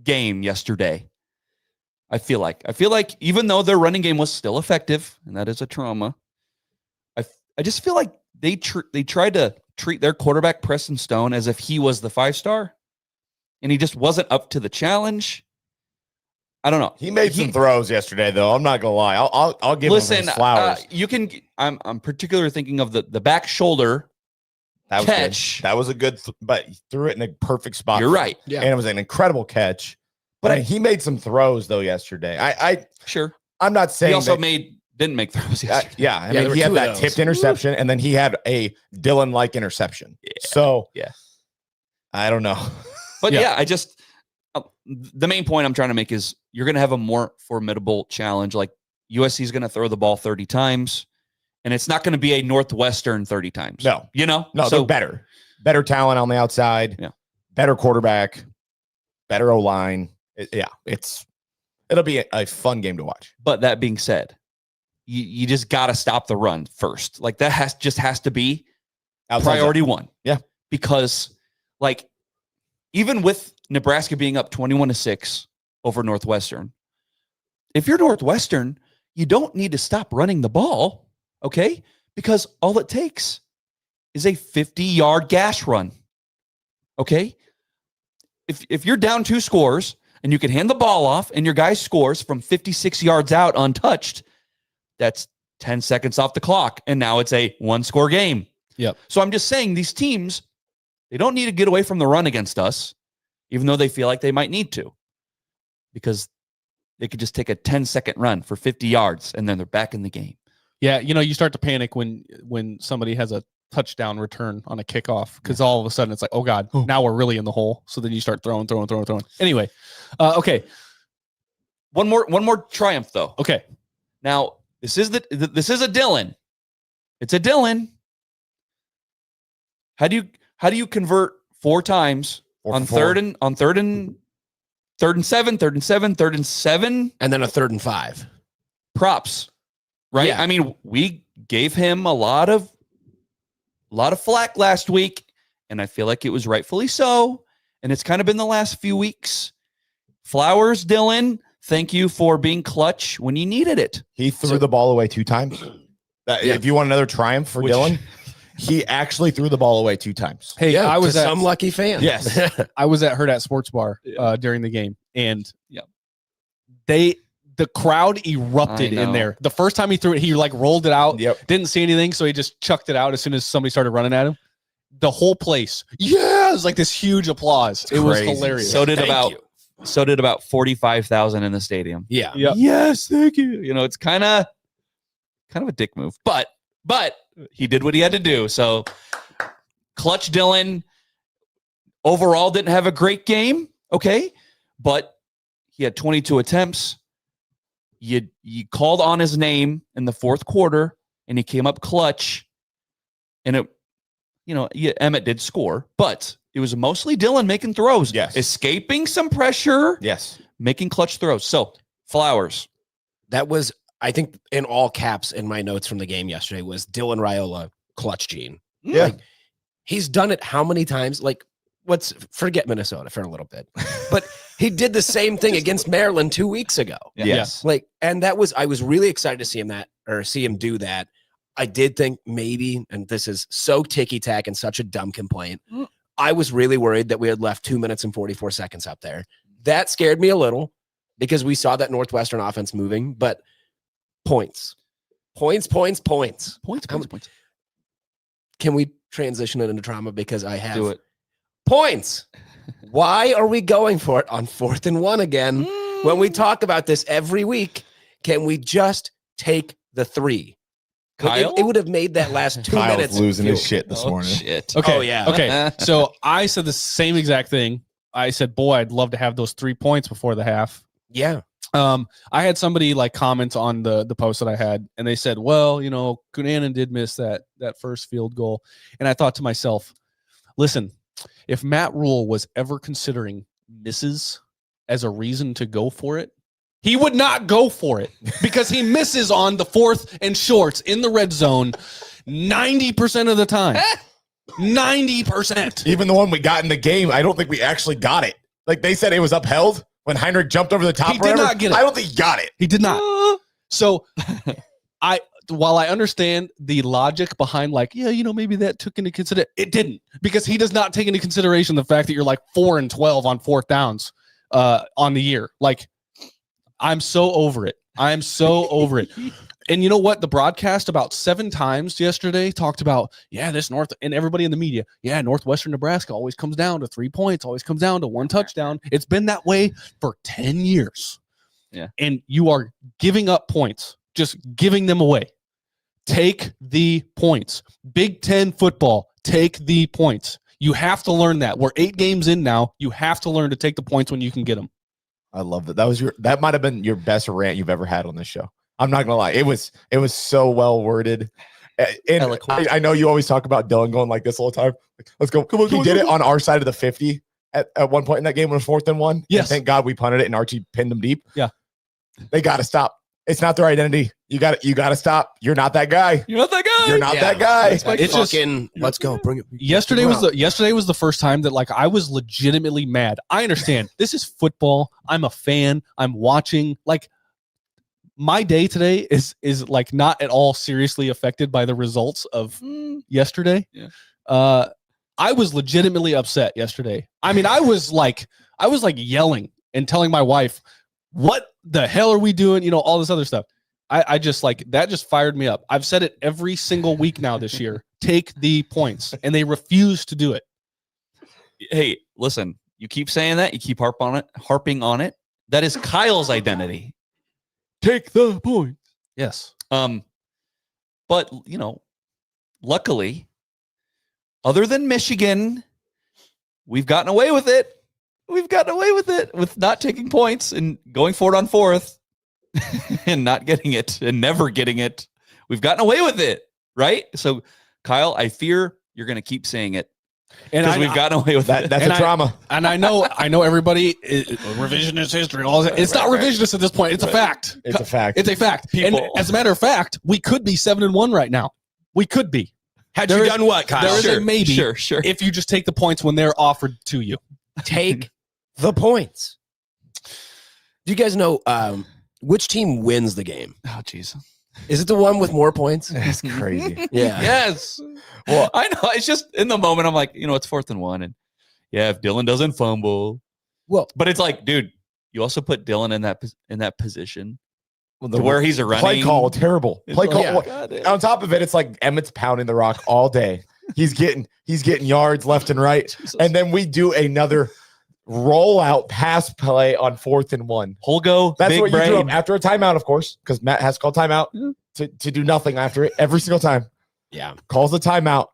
game yesterday. I feel like even though their running game was still effective, and that is a trauma, I just feel like they tried to treat their quarterback Preston Stone as if he was the 5-star, and he just wasn't up to the challenge. I don't know. He made some throws yesterday, though. I'm not going to lie. I'll give him Listen, his flowers. you can. I'm particularly thinking of the back shoulder That was catch. good. That was a good, but he threw it in a perfect spot. You're right. Yeah. And it was an incredible catch. But he made some throws though yesterday. Sure. I'm not saying He also that, didn't make throws yesterday. yeah. I there mean, were he had two of that those. tipped interception, and then he had a Dylan-like interception. So Yeah. I don't know. But Yeah. yeah, I just the main point I'm trying to make is you're going to have a more formidable challenge. Like USC is going to throw the ball 30 times, and it's not going to be a Northwestern 30 times. No. you know, No, so they're better talent on the outside. Yeah. Better quarterback, better O-line. It'll be a fun game to watch. But that being said, you just got to stop the run first. Like that has to be Outside priority one. Yeah. Because like even with Nebraska being up 21-6 over Northwestern, if you're Northwestern, you don't need to stop running the ball, okay? Because all it takes is a 50-yard gash run. Okay? If you're down 2 scores and you can hand the ball off and your guy scores from 56 yards out untouched, that's 10 seconds off the clock. And now it's a 1-score game. Yep. So I'm just saying these teams, they don't need to get away from the run against us, even though they feel like they might need to, because they could just take a 10-second run for 50 yards and then they're back in the game. Yeah, you start to panic when somebody has a touchdown return on a kickoff, because all of a sudden it's like, oh God, now we're really in the hole. So then you start throwing. Anyway, okay. One more triumph though. Okay. Now this is a Dylan. It's a Dylan. How do you convert 4 times on third and 7, 3rd and 7, 3rd and 7, and then a 3rd and 5? Props, right? Yeah. I mean, we gave him a lot of flack last week, and I feel like it was rightfully so. And it's kind of been the last few weeks. Flowers, Dylan, thank you for being clutch when you needed it. He threw the ball away 2 times. If you want another triumph for Dylan, he actually threw the ball away 2 times. Hey, I was at some lucky fan. Yes. I was at Hurrdat Sports Bar during the game, and the crowd erupted in there. The first time he threw it, he like rolled it out, didn't see anything, so he just chucked it out as soon as somebody started running at him. The whole place, it was like this huge applause. It was hilarious. So did about 45,000 in the stadium. Yeah. Yes, thank you. It's kind of a dick move, but he did what he had to do. So clutch Dylan overall didn't have a great game, okay, but he had 22 attempts. You called on his name in the 4th quarter, and he came up clutch. And Emmett did score, but it was mostly Dylan making throws. Yes, escaping some pressure. Yes, making clutch throws. So Flowers. That was, I think, in all caps in my notes from the game yesterday was Dylan Raiola clutch gene. Yeah, like, he's done it how many times? Like, forget Minnesota for a little bit, but he did the same thing against Maryland 2 weeks ago. Yes. And I was really excited to see him do that. I did think maybe, and this is so ticky-tack and such a dumb complaint, I was really worried that we had left 2 minutes and 44 seconds up there. That scared me a little because we saw that Northwestern offense moving, but points. Can we transition it into trauma? Because I have Do it. Points. Why are we going for it on 4th and 1 again? When we talk about this every week, can we just take the 3? Kyle? It would have made that last 2 Kyle's minutes. losing his shit this morning. Shit. Okay. Oh, yeah. Okay. So I said the same exact thing. I said, boy, I'd love to have those 3 points before the half. Yeah. I had somebody comment on the post that I had, and they said, well, Cunanan did miss that first field goal. And I thought to myself, listen, if Matt Rule was ever considering misses as a reason to go for it, he would not go for it because he misses on the 4th and shorts in the red zone 90% of the time. 90%. Even the one we got in the game, I don't think we actually got it. Like they said, it was upheld when Heinrich jumped over the top. He did not get it. I don't think he got it. He did not. So while I understand the logic behind maybe that took into consideration, it didn't, because he does not take into consideration the fact that you're 4 and 12 on 4th downs on the year. I'm so over it. I'm so over it. And you know what? The broadcast about 7 times yesterday talked about, and everybody in the media, Northwestern Nebraska always comes down to 3 points, always comes down to 1 touchdown. It's been that way for 10 years. Yeah. And you are giving up points, just giving them away. Take the points. Big Ten football, take the points. You have to learn that. We're 8 games in now. You have to learn to take the points when you can get them. I love that. That might have been your best rant you've ever had on this show. I'm not gonna lie. It was so well worded. And I know you always talk about Dylan going like this all the time. Let's go. Come on, he did it on our side of the 50 at one point in that game when it was 4th and 1. Yes. And thank God we punted it and Archie pinned him deep. Yeah. They got to stop. It's not their identity. You got to stop. You're not that guy. You're not that guy. You're not that guy. It's just let's go. Bring it. Yesterday was the first time that I was legitimately mad. I understand this is football. I'm a fan. I'm watching. my day today is like not at all seriously affected by the results of yesterday. Yeah. I was legitimately upset yesterday. I mean, I was like yelling and telling my wife, what the hell are we doing? You know, all this other stuff. I just like, that just fired me up. I've said it every single week now this year. Take the points. And they refuse to do it. Hey, listen, you keep saying that. You keep harping on it. That is Kyle's identity. Take the points. Yes. But, you know, luckily, other than Michigan, we've gotten away with it. We've gotten away with it with not taking points and going for it on fourth and not getting it and never getting it. We've gotten away with it, right? So, Kyle, I fear you're going to keep saying it because we've gotten away with that. it. That's a trauma. And I know everybody revisionist history. All that. It's not revisionist at this point. It's a fact. It's a fact. It's a fact. People- And as a matter of fact, we could be 7-1 right now. We could be. Had you done what, Kyle? There is a maybe. Sure. If you just take the points when they're offered to you. Take the points. Do you guys know which team wins the game? Oh, jeez. Is it the one with more points? That's crazy. Yeah. Yes. Well, I know. It's just in the moment. I'm like, you know, it's 4th and 1, and yeah, if Dylan doesn't fumble, Well, but it's like, dude, you also put Dylan in that position Well, to where he's a running play call terrible. It's Play like, call. yeah, Well, God, on top of it, it's like Emmett's pounding the rock all day. He's getting yards left and right, Jesus. and then we do another rollout pass play on 4th and 1. Holgo, That's big what you brain. do after a timeout, of course, because Matt has called timeout to do nothing after it every single time. yeah. Calls the timeout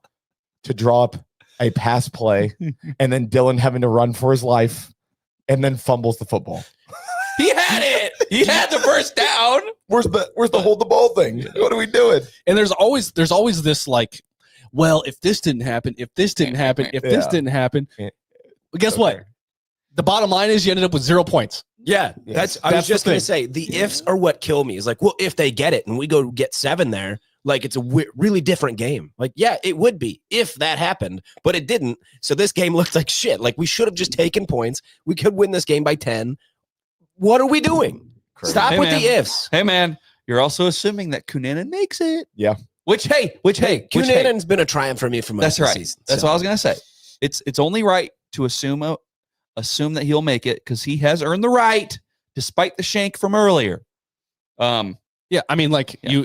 to draw up a pass play, and then Dylan having to run for his life, and then fumbles the football. He had it. He had the first down. Where's the hold the ball thing? What are we doing? And there's always this like, well, if this didn't happen, if this didn't happen, if this Yeah. didn't happen. Yeah. But guess what? The bottom line is you ended up with 0 points. Yeah. Yes. That's I That's was just the going to thing. say the ifs are what kill me. Is like, well, if they get it and we go get 7 there, like it's a really different game. Like, yeah, it would be if that happened, but it didn't. So this game looked like shit. Like we should have just taken points. We could win this game by 10. What are we doing? Crazy. Stop Hey, with man. the ifs. Hey, man, you're also assuming that Kunanen makes it. Yeah. Which, hey. Kunanen's been a triumph for me for most That's of the right. season. That's so. what I was gonna say. It's only right to assume that he'll make it because he has earned the right, despite the shank from earlier. Yeah, I mean, like Yeah.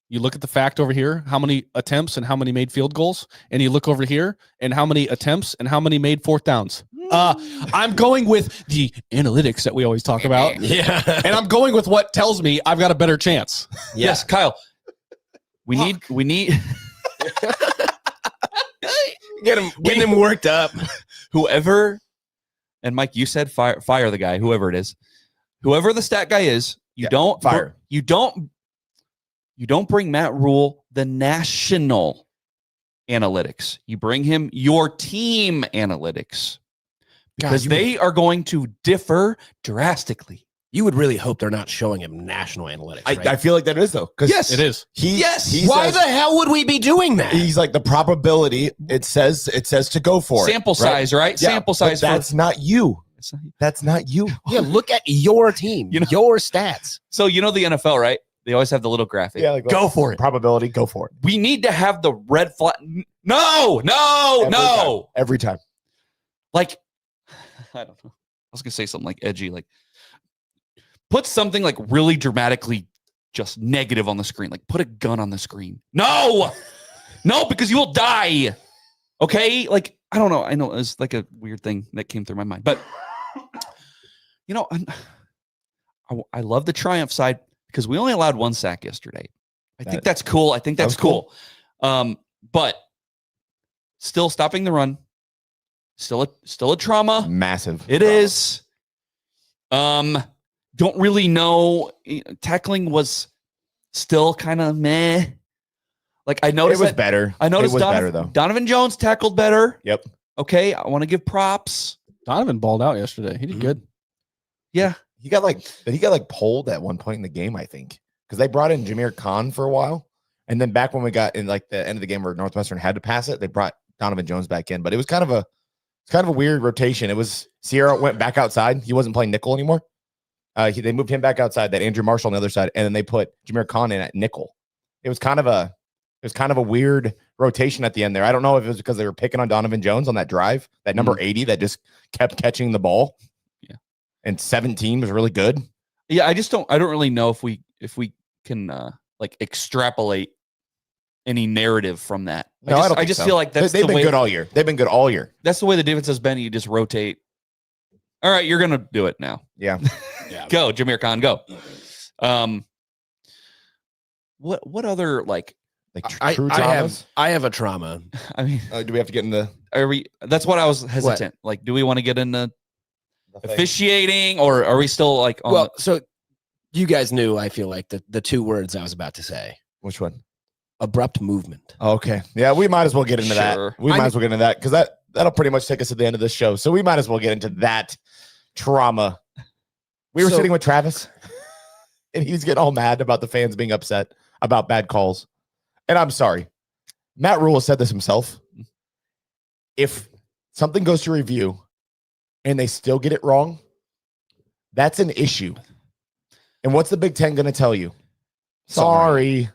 you look at the fact over here, how many attempts and how many made field goals, and you look over here and how many attempts and how many made 4th downs. I'm going with the analytics that we always talk about, Yeah. and I'm going with what tells me I've got a better chance. Yeah. Yes, Kyle. We need Getting him worked up. whoever. And Mike, you said fire the guy, whoever it is, whoever the stat guy is. You Yeah, don't fire. You don't bring Matt Rule the national analytics. You bring him your team analytics because they are going to differ drastically. You would really hope they're not showing him national analytics. Right? I feel like that is though. Because Yes. It is. he Why says, the hell would we be doing that? he's like the probability. It says to go for Sample it. right? size, right? Yeah, Sample but size. That's not you. That's not you. Yeah, look at your team, You know- your stats. So you know the NFL, right? They always have the little graphic. Yeah, like, Go for it. Probability. Go for it. We need to have the red flag. No. Every time. Like, I don't know. I was gonna say something like edgy, like put something like really dramatically just negative on the screen. Like put a gun on the screen. No, because you will die. Okay, like I don't know. I know it's like a weird thing that came through my mind, but you know, I love the Triumph side because we only allowed 1 sack yesterday. I think that's cool. I think that's That was cool. But still stopping the run, still a trauma. Massive. It is. Don't really know. Tackling was still kind of meh. Like I It noticed was that- better. I noticed it was better though. Donovan Jones tackled better. Yep. Okay, I want to give props. Donovan balled out yesterday. He did good. Yeah. He got like pulled at one point in the game, I think, because they brought in Jameer Khan for a while, and then back when we got in like the end of the game where Northwestern had to pass it, they brought Donovan Jones back in. But it was kind of a weird rotation. It was Sierra went back outside. He wasn't playing nickel anymore, They moved him back outside. That Andrew Marshall on the other side, and then they put Jameer Khan in at nickel. It was kind of a weird rotation at the end there. I don't know if it was because they were picking on Donovan Jones on that drive, that number 80 that just kept catching the ball. Yeah, and 17 was really good. Yeah, I don't really know if we can like extrapolate any narrative from that. No, I just feel like they've been good all year. They've been good all year. That's the way the defense has been. You just rotate. All right, you're gonna do it now. Yeah. Go, Jameer Khan, go. What other like true traumas? I have a trauma. I mean, do we have to get into? That's what I was hesitant. What? Like, do we want to get into officiating, or are we still like? So you guys knew. I feel like the two words I was about to say. Which one? Abrupt movement. Okay. Yeah, we might as well get into that. We might as well get into that because that'll pretty much take us to the end of this show. So we might as well get into that trauma. We were sitting with Travis, and he was getting all mad about the fans being upset about bad calls. And I'm sorry. Matt Rule said this himself. If something goes to review and they still get it wrong, that's an issue. And what's the Big Ten going to tell you? Sorry.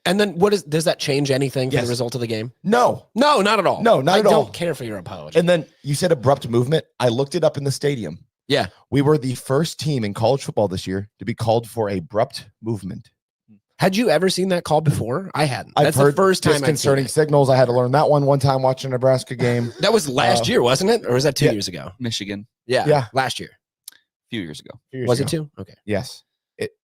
And then does that change anything for the result of the game? No, not at all. No, not at all. I don't care for your apology. And then you said abrupt movement. I looked it up in the stadium. Yeah. We were the first team in college football this year to be called for abrupt movement. Had you ever seen that call before? I hadn't. I've That's heard the first time disconcerting signals. I had to learn that one time watching a Nebraska game. That was last year, wasn't it? Or was that 2 years ago? Michigan. Yeah. Last year. A few years ago. Was it 2? Okay. Yes.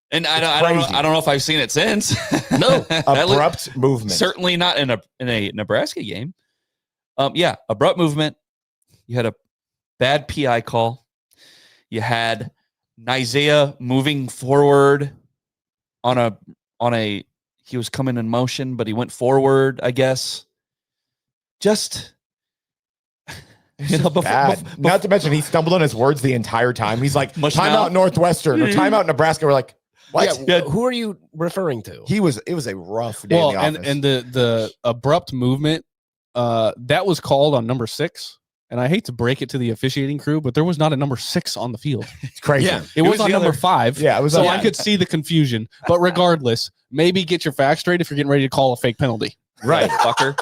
And I don't know if I've seen it since. No. Abrupt movement. Certainly not in a Nebraska game. Abrupt movement. You had a bad PI call. You had Isaiah moving forward on a he was coming in motion, but he went forward, I guess. Just bad. Not to mention he stumbled on his words the entire time. He's like, timeout Northwestern or timeout Nebraska. We're like, what? Yeah, who are you referring to? It was a rough day in the office. And the abrupt movement, that was called on number 6. And I hate to break it to the officiating crew, but there was not a number 6 on the field. It's crazy. Yeah, it was on number 5. Yeah, it was. So I could see the confusion. But regardless, maybe get your facts straight if you're getting ready to call a fake penalty. Right, fucker.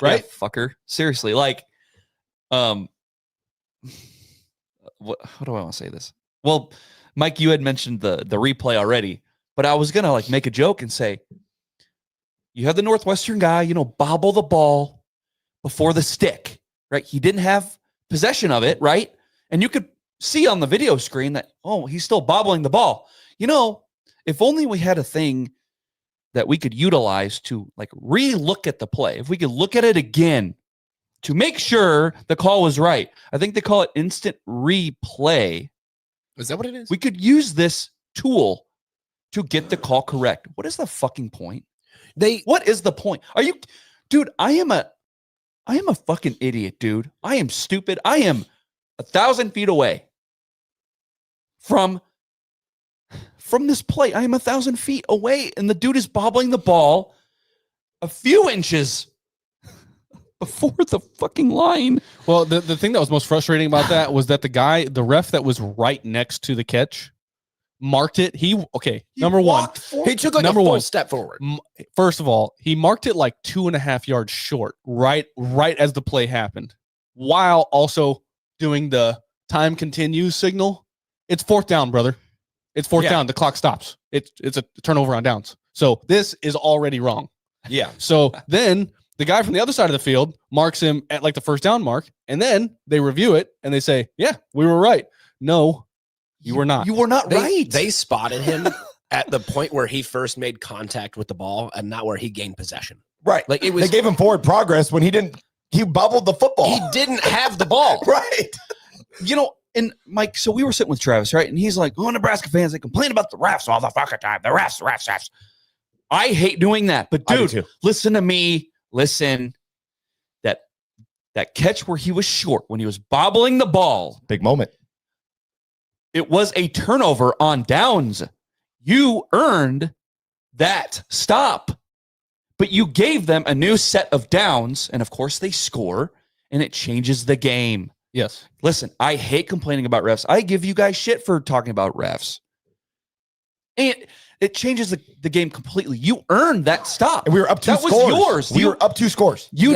Right, yeah, fucker. Seriously, like, how do I want to say this? Well, Mike, you had mentioned the replay already, but I was gonna like make a joke and say, you have the Northwestern guy, bobble the ball before the stick, right? He didn't have possession of it, right? And you could see on the video screen that, he's still bobbling the ball. If only we had a thing that we could utilize to like re-look at the play. If we could look at it again to make sure the call was right. I think they call it instant replay. Is that what it is? We could use this tool to get the call correct. What is the fucking point? What is the point? Dude, I am a fucking idiot, dude. I am stupid. I am 1,000 feet away from this play. I am 1,000 feet away, and the dude is bobbling the ball a few inches before the fucking line. Well, the thing that was most frustrating about that was that the ref that was right next to the catch marked it. Number one, he took like a full step forward. First of all, he marked it like 2.5 yards short, right as the play happened, while also doing the time continues signal. It's 4th down, brother. It's 4th down. The clock stops. It's a turnover on downs. So this is already wrong. Yeah. So then the guy from the other side of the field marks him at like the 1st down mark, and then they review it and they say, "Yeah, we were right." No, you were not. You were not right. They spotted him at the point where he first made contact with the ball and not where he gained possession. Right. Like it was. They gave him forward progress when he bobbled the football. He didn't have the ball. Right. And Mike, so we were sitting with Travis, right? And he's like, Nebraska fans, they complain about the refs all the fucking time. The refs. I hate doing that. But dude, listen to me. Listen. That catch where he was short, when he was bobbling the ball. Big moment. It was a turnover on downs. You earned that stop. But you gave them a new set of downs. And of course they score. And it changes the game. Yes. Listen, I hate complaining about refs. I give you guys shit for talking about refs. And it changes the game completely. You earned that stop. And we were up 2 that scores. was yours. We were up 2 scores. You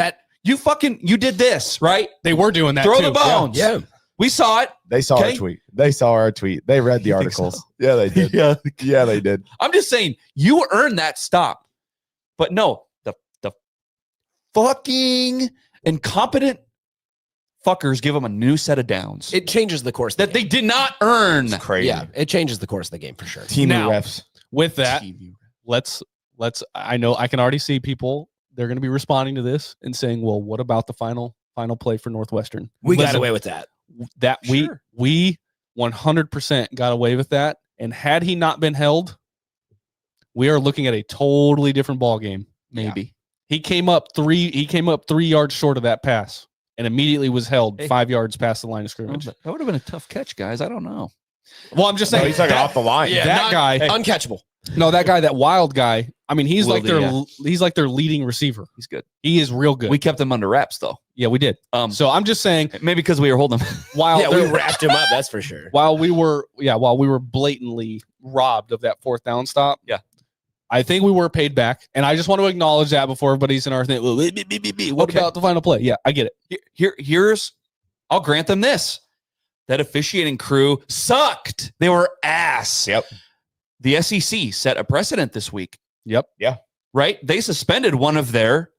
did this, right? They were doing that Throw too. the bones. Yeah. We saw it. They saw Okay. our tweet. They saw our tweet. They read the You think articles. so? Yeah, they did. Yeah, they did. I'm just saying you earned that stop. But no, the fucking incompetent fuckers give them a new set of downs It changes the course. that they did not earn. It's crazy. Yeah, it changes the course of the game for sure. Team Now- refs. With that, let's I know I can already see people, they're going to be responding to this and saying, well, what about the final play for Northwestern? We got Listen, away with that. that Sure. we 100% got away with that. And had he not been held, we are looking at a totally different ball game. Maybe. He came up 3 yards short of that pass and immediately was held Hey. 5 yards past the line of Oh, scrimmage. but that would have been a tough catch, guys. I don't know. Well, I'm just No, saying he's talking that, off the line. Yeah, that guy. Uncatchable. No, that guy, that wild guy. I mean, he's like Wildy, he's like their leading receiver. He's good. He is real good. We kept him under wraps though. Yeah, we did. So So I'm just saying, maybe because we were holding him. while Yeah, we there- wrapped him up. That's for sure. while we were blatantly robbed of that 4th down stop. Yeah. I think we were paid back, and I just want to acknowledge that before everybody's in our thing. Well, what Okay. about the final play? Yeah, I get it. Here's I'll grant them this. That officiating crew sucked. They were ass. Yep. The SEC set a precedent this week. Yep. Right? They suspended one of their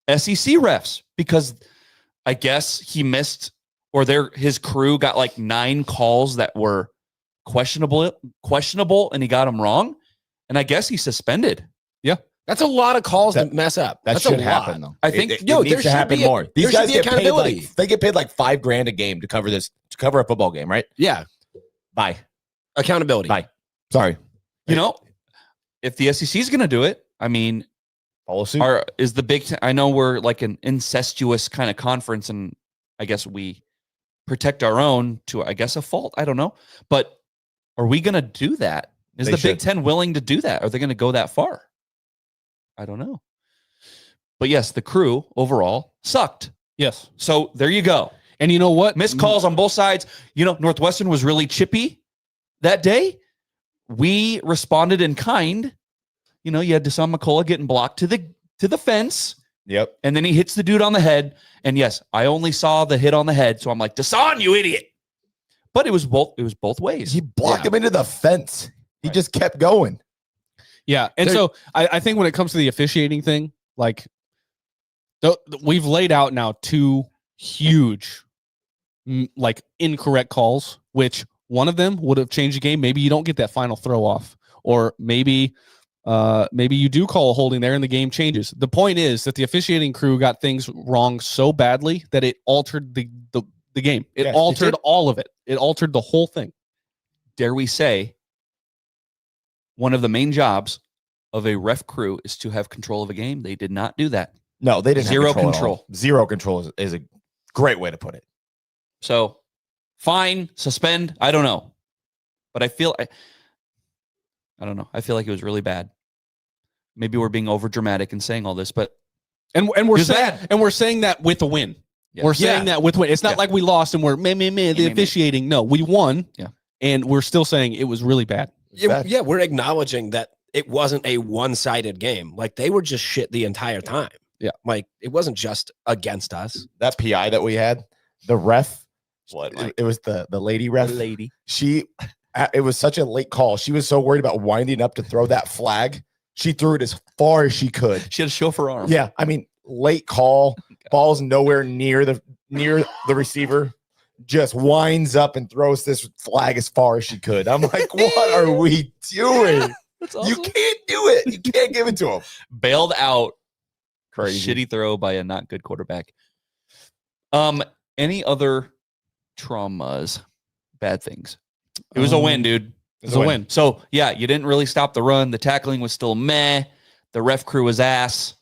SEC refs because I guess he missed or his crew got like 9 calls that were questionable and he got them wrong. And I guess he suspended. That's a lot of calls That- to mess up. That That's should a happen lot. though. I think- it Yo, needs there to should happen be a- more. there These should guys be get paid accountability. they get paid like $5,000 a game to cover a football game, right? Yeah, Bye. accountability. Bye. Sorry. You know, if the SEC is going to do it, I mean, Follow suit. is the Big Ten, I know we're like an incestuous kind of conference and I guess we protect our own to, I guess, a fault. I don't know. But are we going to do that? Is They the Big should. Ten willing to do that? Are they going to go that far? I don't know. But yes, the crew overall sucked. Yes. So there you go. And you know what? Missed calls on both sides. You know, Northwestern was really chippy that day. We responded in kind. You know, you had Deshaun McCullough getting blocked to the fence, Yep. and then he hits the dude on the head. And yes, I only saw the hit on the head, so I'm like, Deshaun, you idiot. But it was both ways. He blocked him into the fence. He just kept going. Yeah. And There- so I think when it comes to the officiating thing, like we've laid out now 2 huge, like incorrect calls, which one of them would have changed the game. Maybe you don't get that final throw off, or maybe you do call a holding there and the game changes. The point is that the officiating crew got things wrong so badly that it altered the game. It Yes, it altered did. all of it. It altered the whole thing. Dare we say, one of the main jobs of a ref crew is to have control of a game. They did not do that. No, they didn't have Zero at all. control. Zero control is a great way to put it. So fine, suspend. I don't know. But I don't know. I feel like it was really bad. Maybe we're being over dramatic in saying all this, but And we're It was saying bad. and we're saying that with a win. Yeah. We're saying that with win. It's not Yeah. like we lost and we're the meh. officiating. No, we won. Yeah. And we're still saying it was really bad. Yeah, bad. yeah, we're acknowledging that it wasn't a one-sided game. Like they were just shit the entire time. Yeah. Like it wasn't just against us. That PI that we had, the ref, What, it was the lady ref. lady. It was such a late call. She was so worried about winding up to throw that flag. She threw it as far as she could. She had a chauffeur arm. Yeah, I mean, late call, ball's nowhere near the receiver. Just winds up and throws this flag as far as she could. I'm like, what are we doing? That's You can't do it. You can't give it to him. Bailed out. Crazy. Shitty throw by a not good quarterback. Any other traumas, bad things? It was a win, dude. It was a win. So yeah, you didn't really stop the run. The tackling was still meh. The ref crew was ass.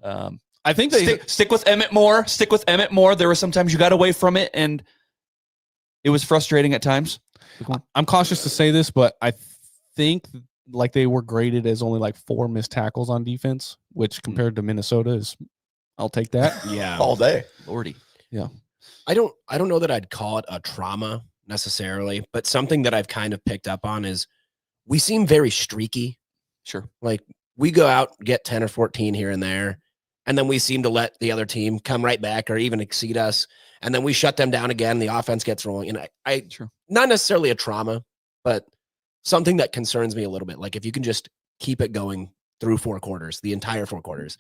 I think they Stick with Emmett Moore. Stick with Emmett Moore. There were sometimes you got away from it, and it was frustrating at times. I'm cautious to say this, but I think like they were graded as only like 4 missed tackles on defense, which compared to Minnesota is, I'll take that. Yeah. All day. Lordy. I don't know that I'd call it a trauma necessarily, but something that I've kind of picked up on is we seem very streaky. Sure. Like we go out, get 10 or 14 here and there, and then we seem to let the other team come right back or even exceed us. And then we shut them down again. The offense gets rolling. And I Sure. Not necessarily a trauma, but something that concerns me a little bit. Like if you can just keep it going through 4 quarters, the entire 4 quarters,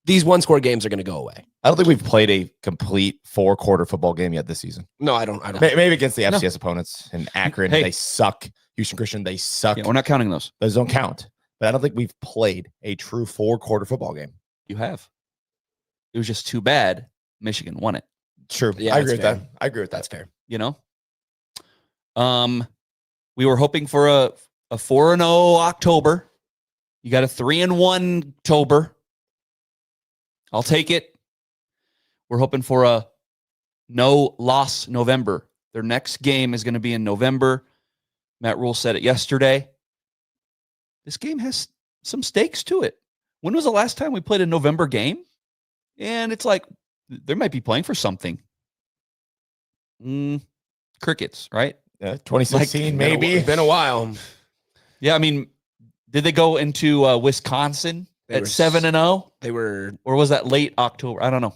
these 1-score games are going to go away. I don't think we've played a complete 4-quarter football game yet this season. No, I don't. Maybe against the FCS opponents in Akron. Hey. They suck. Houston Christian, they suck. Yeah, we're not counting those. Those don't count. But I don't think we've played a true 4-quarter football game. You have. It was just too bad Michigan won it. True. Yeah, I agree that's with that. I agree with that. That's fair. You know? We were hoping for a 4-0 October. You got a 3-1 October. I'll take it. We're hoping for a no-loss November. Their next game is going to be in November. Matt Rule said it yesterday. This game has some stakes to it. When was the last time we played a November game? And it's like, they might be playing for something. Crickets, right? Yeah, 2016, maybe. Been a while. Yeah, I mean, did they go into Wisconsin They at were 7-0? They were Or was that late October? I don't know.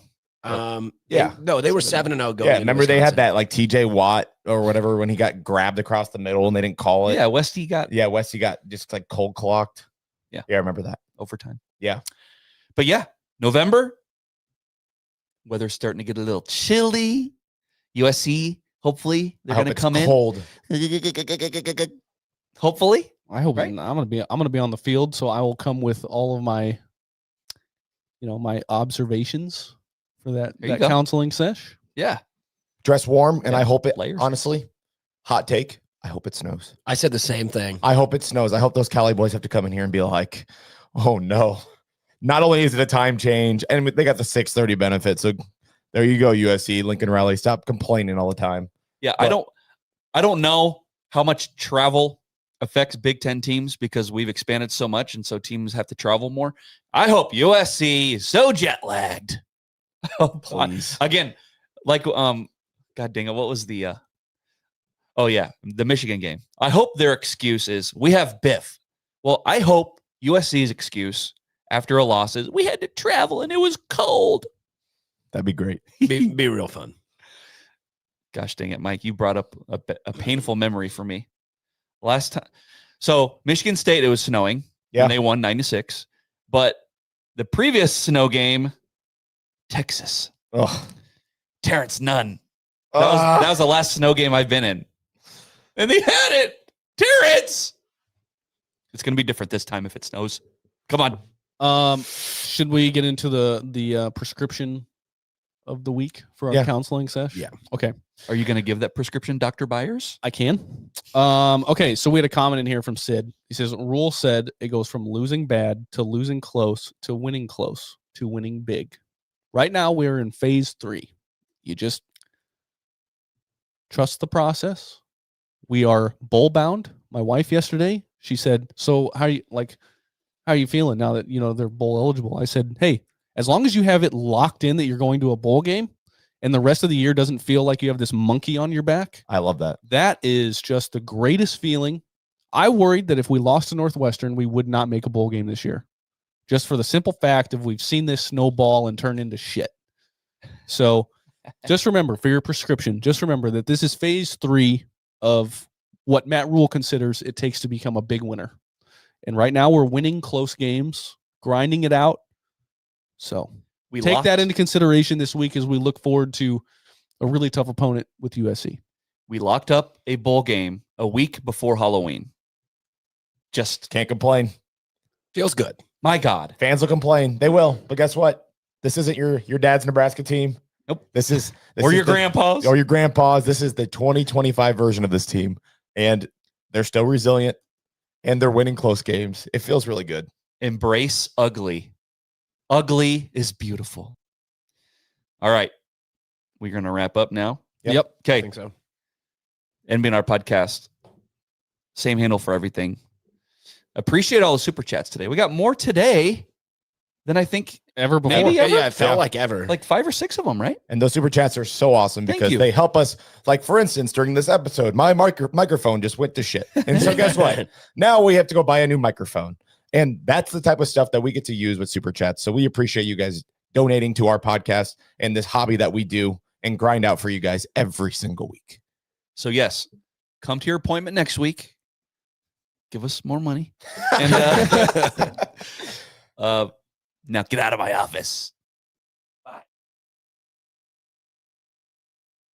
Yeah. They were 7-0 going. Yeah, into remember they had Wisconsin. that like TJ Watt or whatever when he got grabbed across the middle and they didn't call it. Yeah, Westy got Yeah, Westy got just like cold clocked. Yeah. Yeah, I remember that. overtime. Yeah. But yeah, November, weather's starting to get a little chilly. USC, hopefully, they're going to come cold. in. Hopefully. I hope Right? I'm gonna be on the field, so I will come with all of my, my observations for There you that go. counseling sesh. Yeah. Dress warm, and Yeah, I hope it, layers. honestly, hot take, I hope it snows. I said the same thing. I hope it snows. I hope those Cali boys have to come in here and be like, oh no. Not only is it a time change, and they got the 6:30 benefit. So there you go, USC, Lincoln Riley. Stop complaining all the time. Yeah, But- I don't know how much travel affects Big Ten teams because we've expanded so much and so teams have to travel more. I hope USC is so jet lagged. Oh, Please. again, like God dang it, what was the the Michigan game. I hope their excuse is we have Biff. Well, I hope USC's excuse after a loss is we had to travel and it was cold. That'd be great. Be real fun. Gosh dang it, Mike, you brought up a painful memory for me. Last time. So Michigan State, it was snowing. Yeah. And they won 9-6. But the previous snow game, Texas. Oh, Terrence Nunn. That was the last snow game I've been in. And they had it. Terrence. It's going to be different this time if it snows. Come on. Should we get into the prescription of the week for our Yeah. counseling sesh? Yeah. Okay. Are you going to give that prescription, Dr. Byers? I can. Okay, so we had a comment in here from Sid. He says, Rule said it goes from losing bad to losing close to winning big. Right now, we're in phase 3. You just trust the process. We are bowl bound. My wife yesterday, she said, so how are you feeling now that, they're bowl eligible? I said, hey, as long as you have it locked in that you're going to a bowl game and the rest of the year doesn't feel like you have this monkey on your back, I love that. that is just the greatest feeling. I worried that if we lost to Northwestern, we would not make a bowl game this year. Just for the simple fact of we've seen this snowball and turn into shit. So just remember for your prescription, just remember that this is phase 3 of what Matt Rule considers it takes to become a big winner. And right now we're winning close games, grinding it out. So We take locked- that into consideration this week as we look forward to a really tough opponent with USC. We locked up a bowl game a week before Halloween. Just, Can't complain. Feels good. my God. Fans will complain. They will. But guess what? This isn't your dad's Nebraska team. Nope. This is Or your the- grandpa's. Or your grandpa's. This is the 2025 version of this team. And they're still resilient and they're winning close games. It feels really good. Embrace ugly. Ugly is beautiful. All right. We're going to wrap up now. Yep. I Okay. think so. NBNR podcast. Same handle for everything. Appreciate all the super chats today. We got more today than I think Ever before. maybe ever. Yeah, it felt Yeah. like ever. Like 5 or 6 of them, right? And those super chats are so awesome Thank because you. they help us. Like, for instance, during this episode, my microphone just went to shit. And so guess what? Now we have to go buy a new microphone. And that's the type of stuff that we get to use with super chats. So we appreciate you guys donating to our podcast and this hobby that we do and grind out for you guys every single week. So yes, come to your appointment next week. Give us more money. And now get out of my office.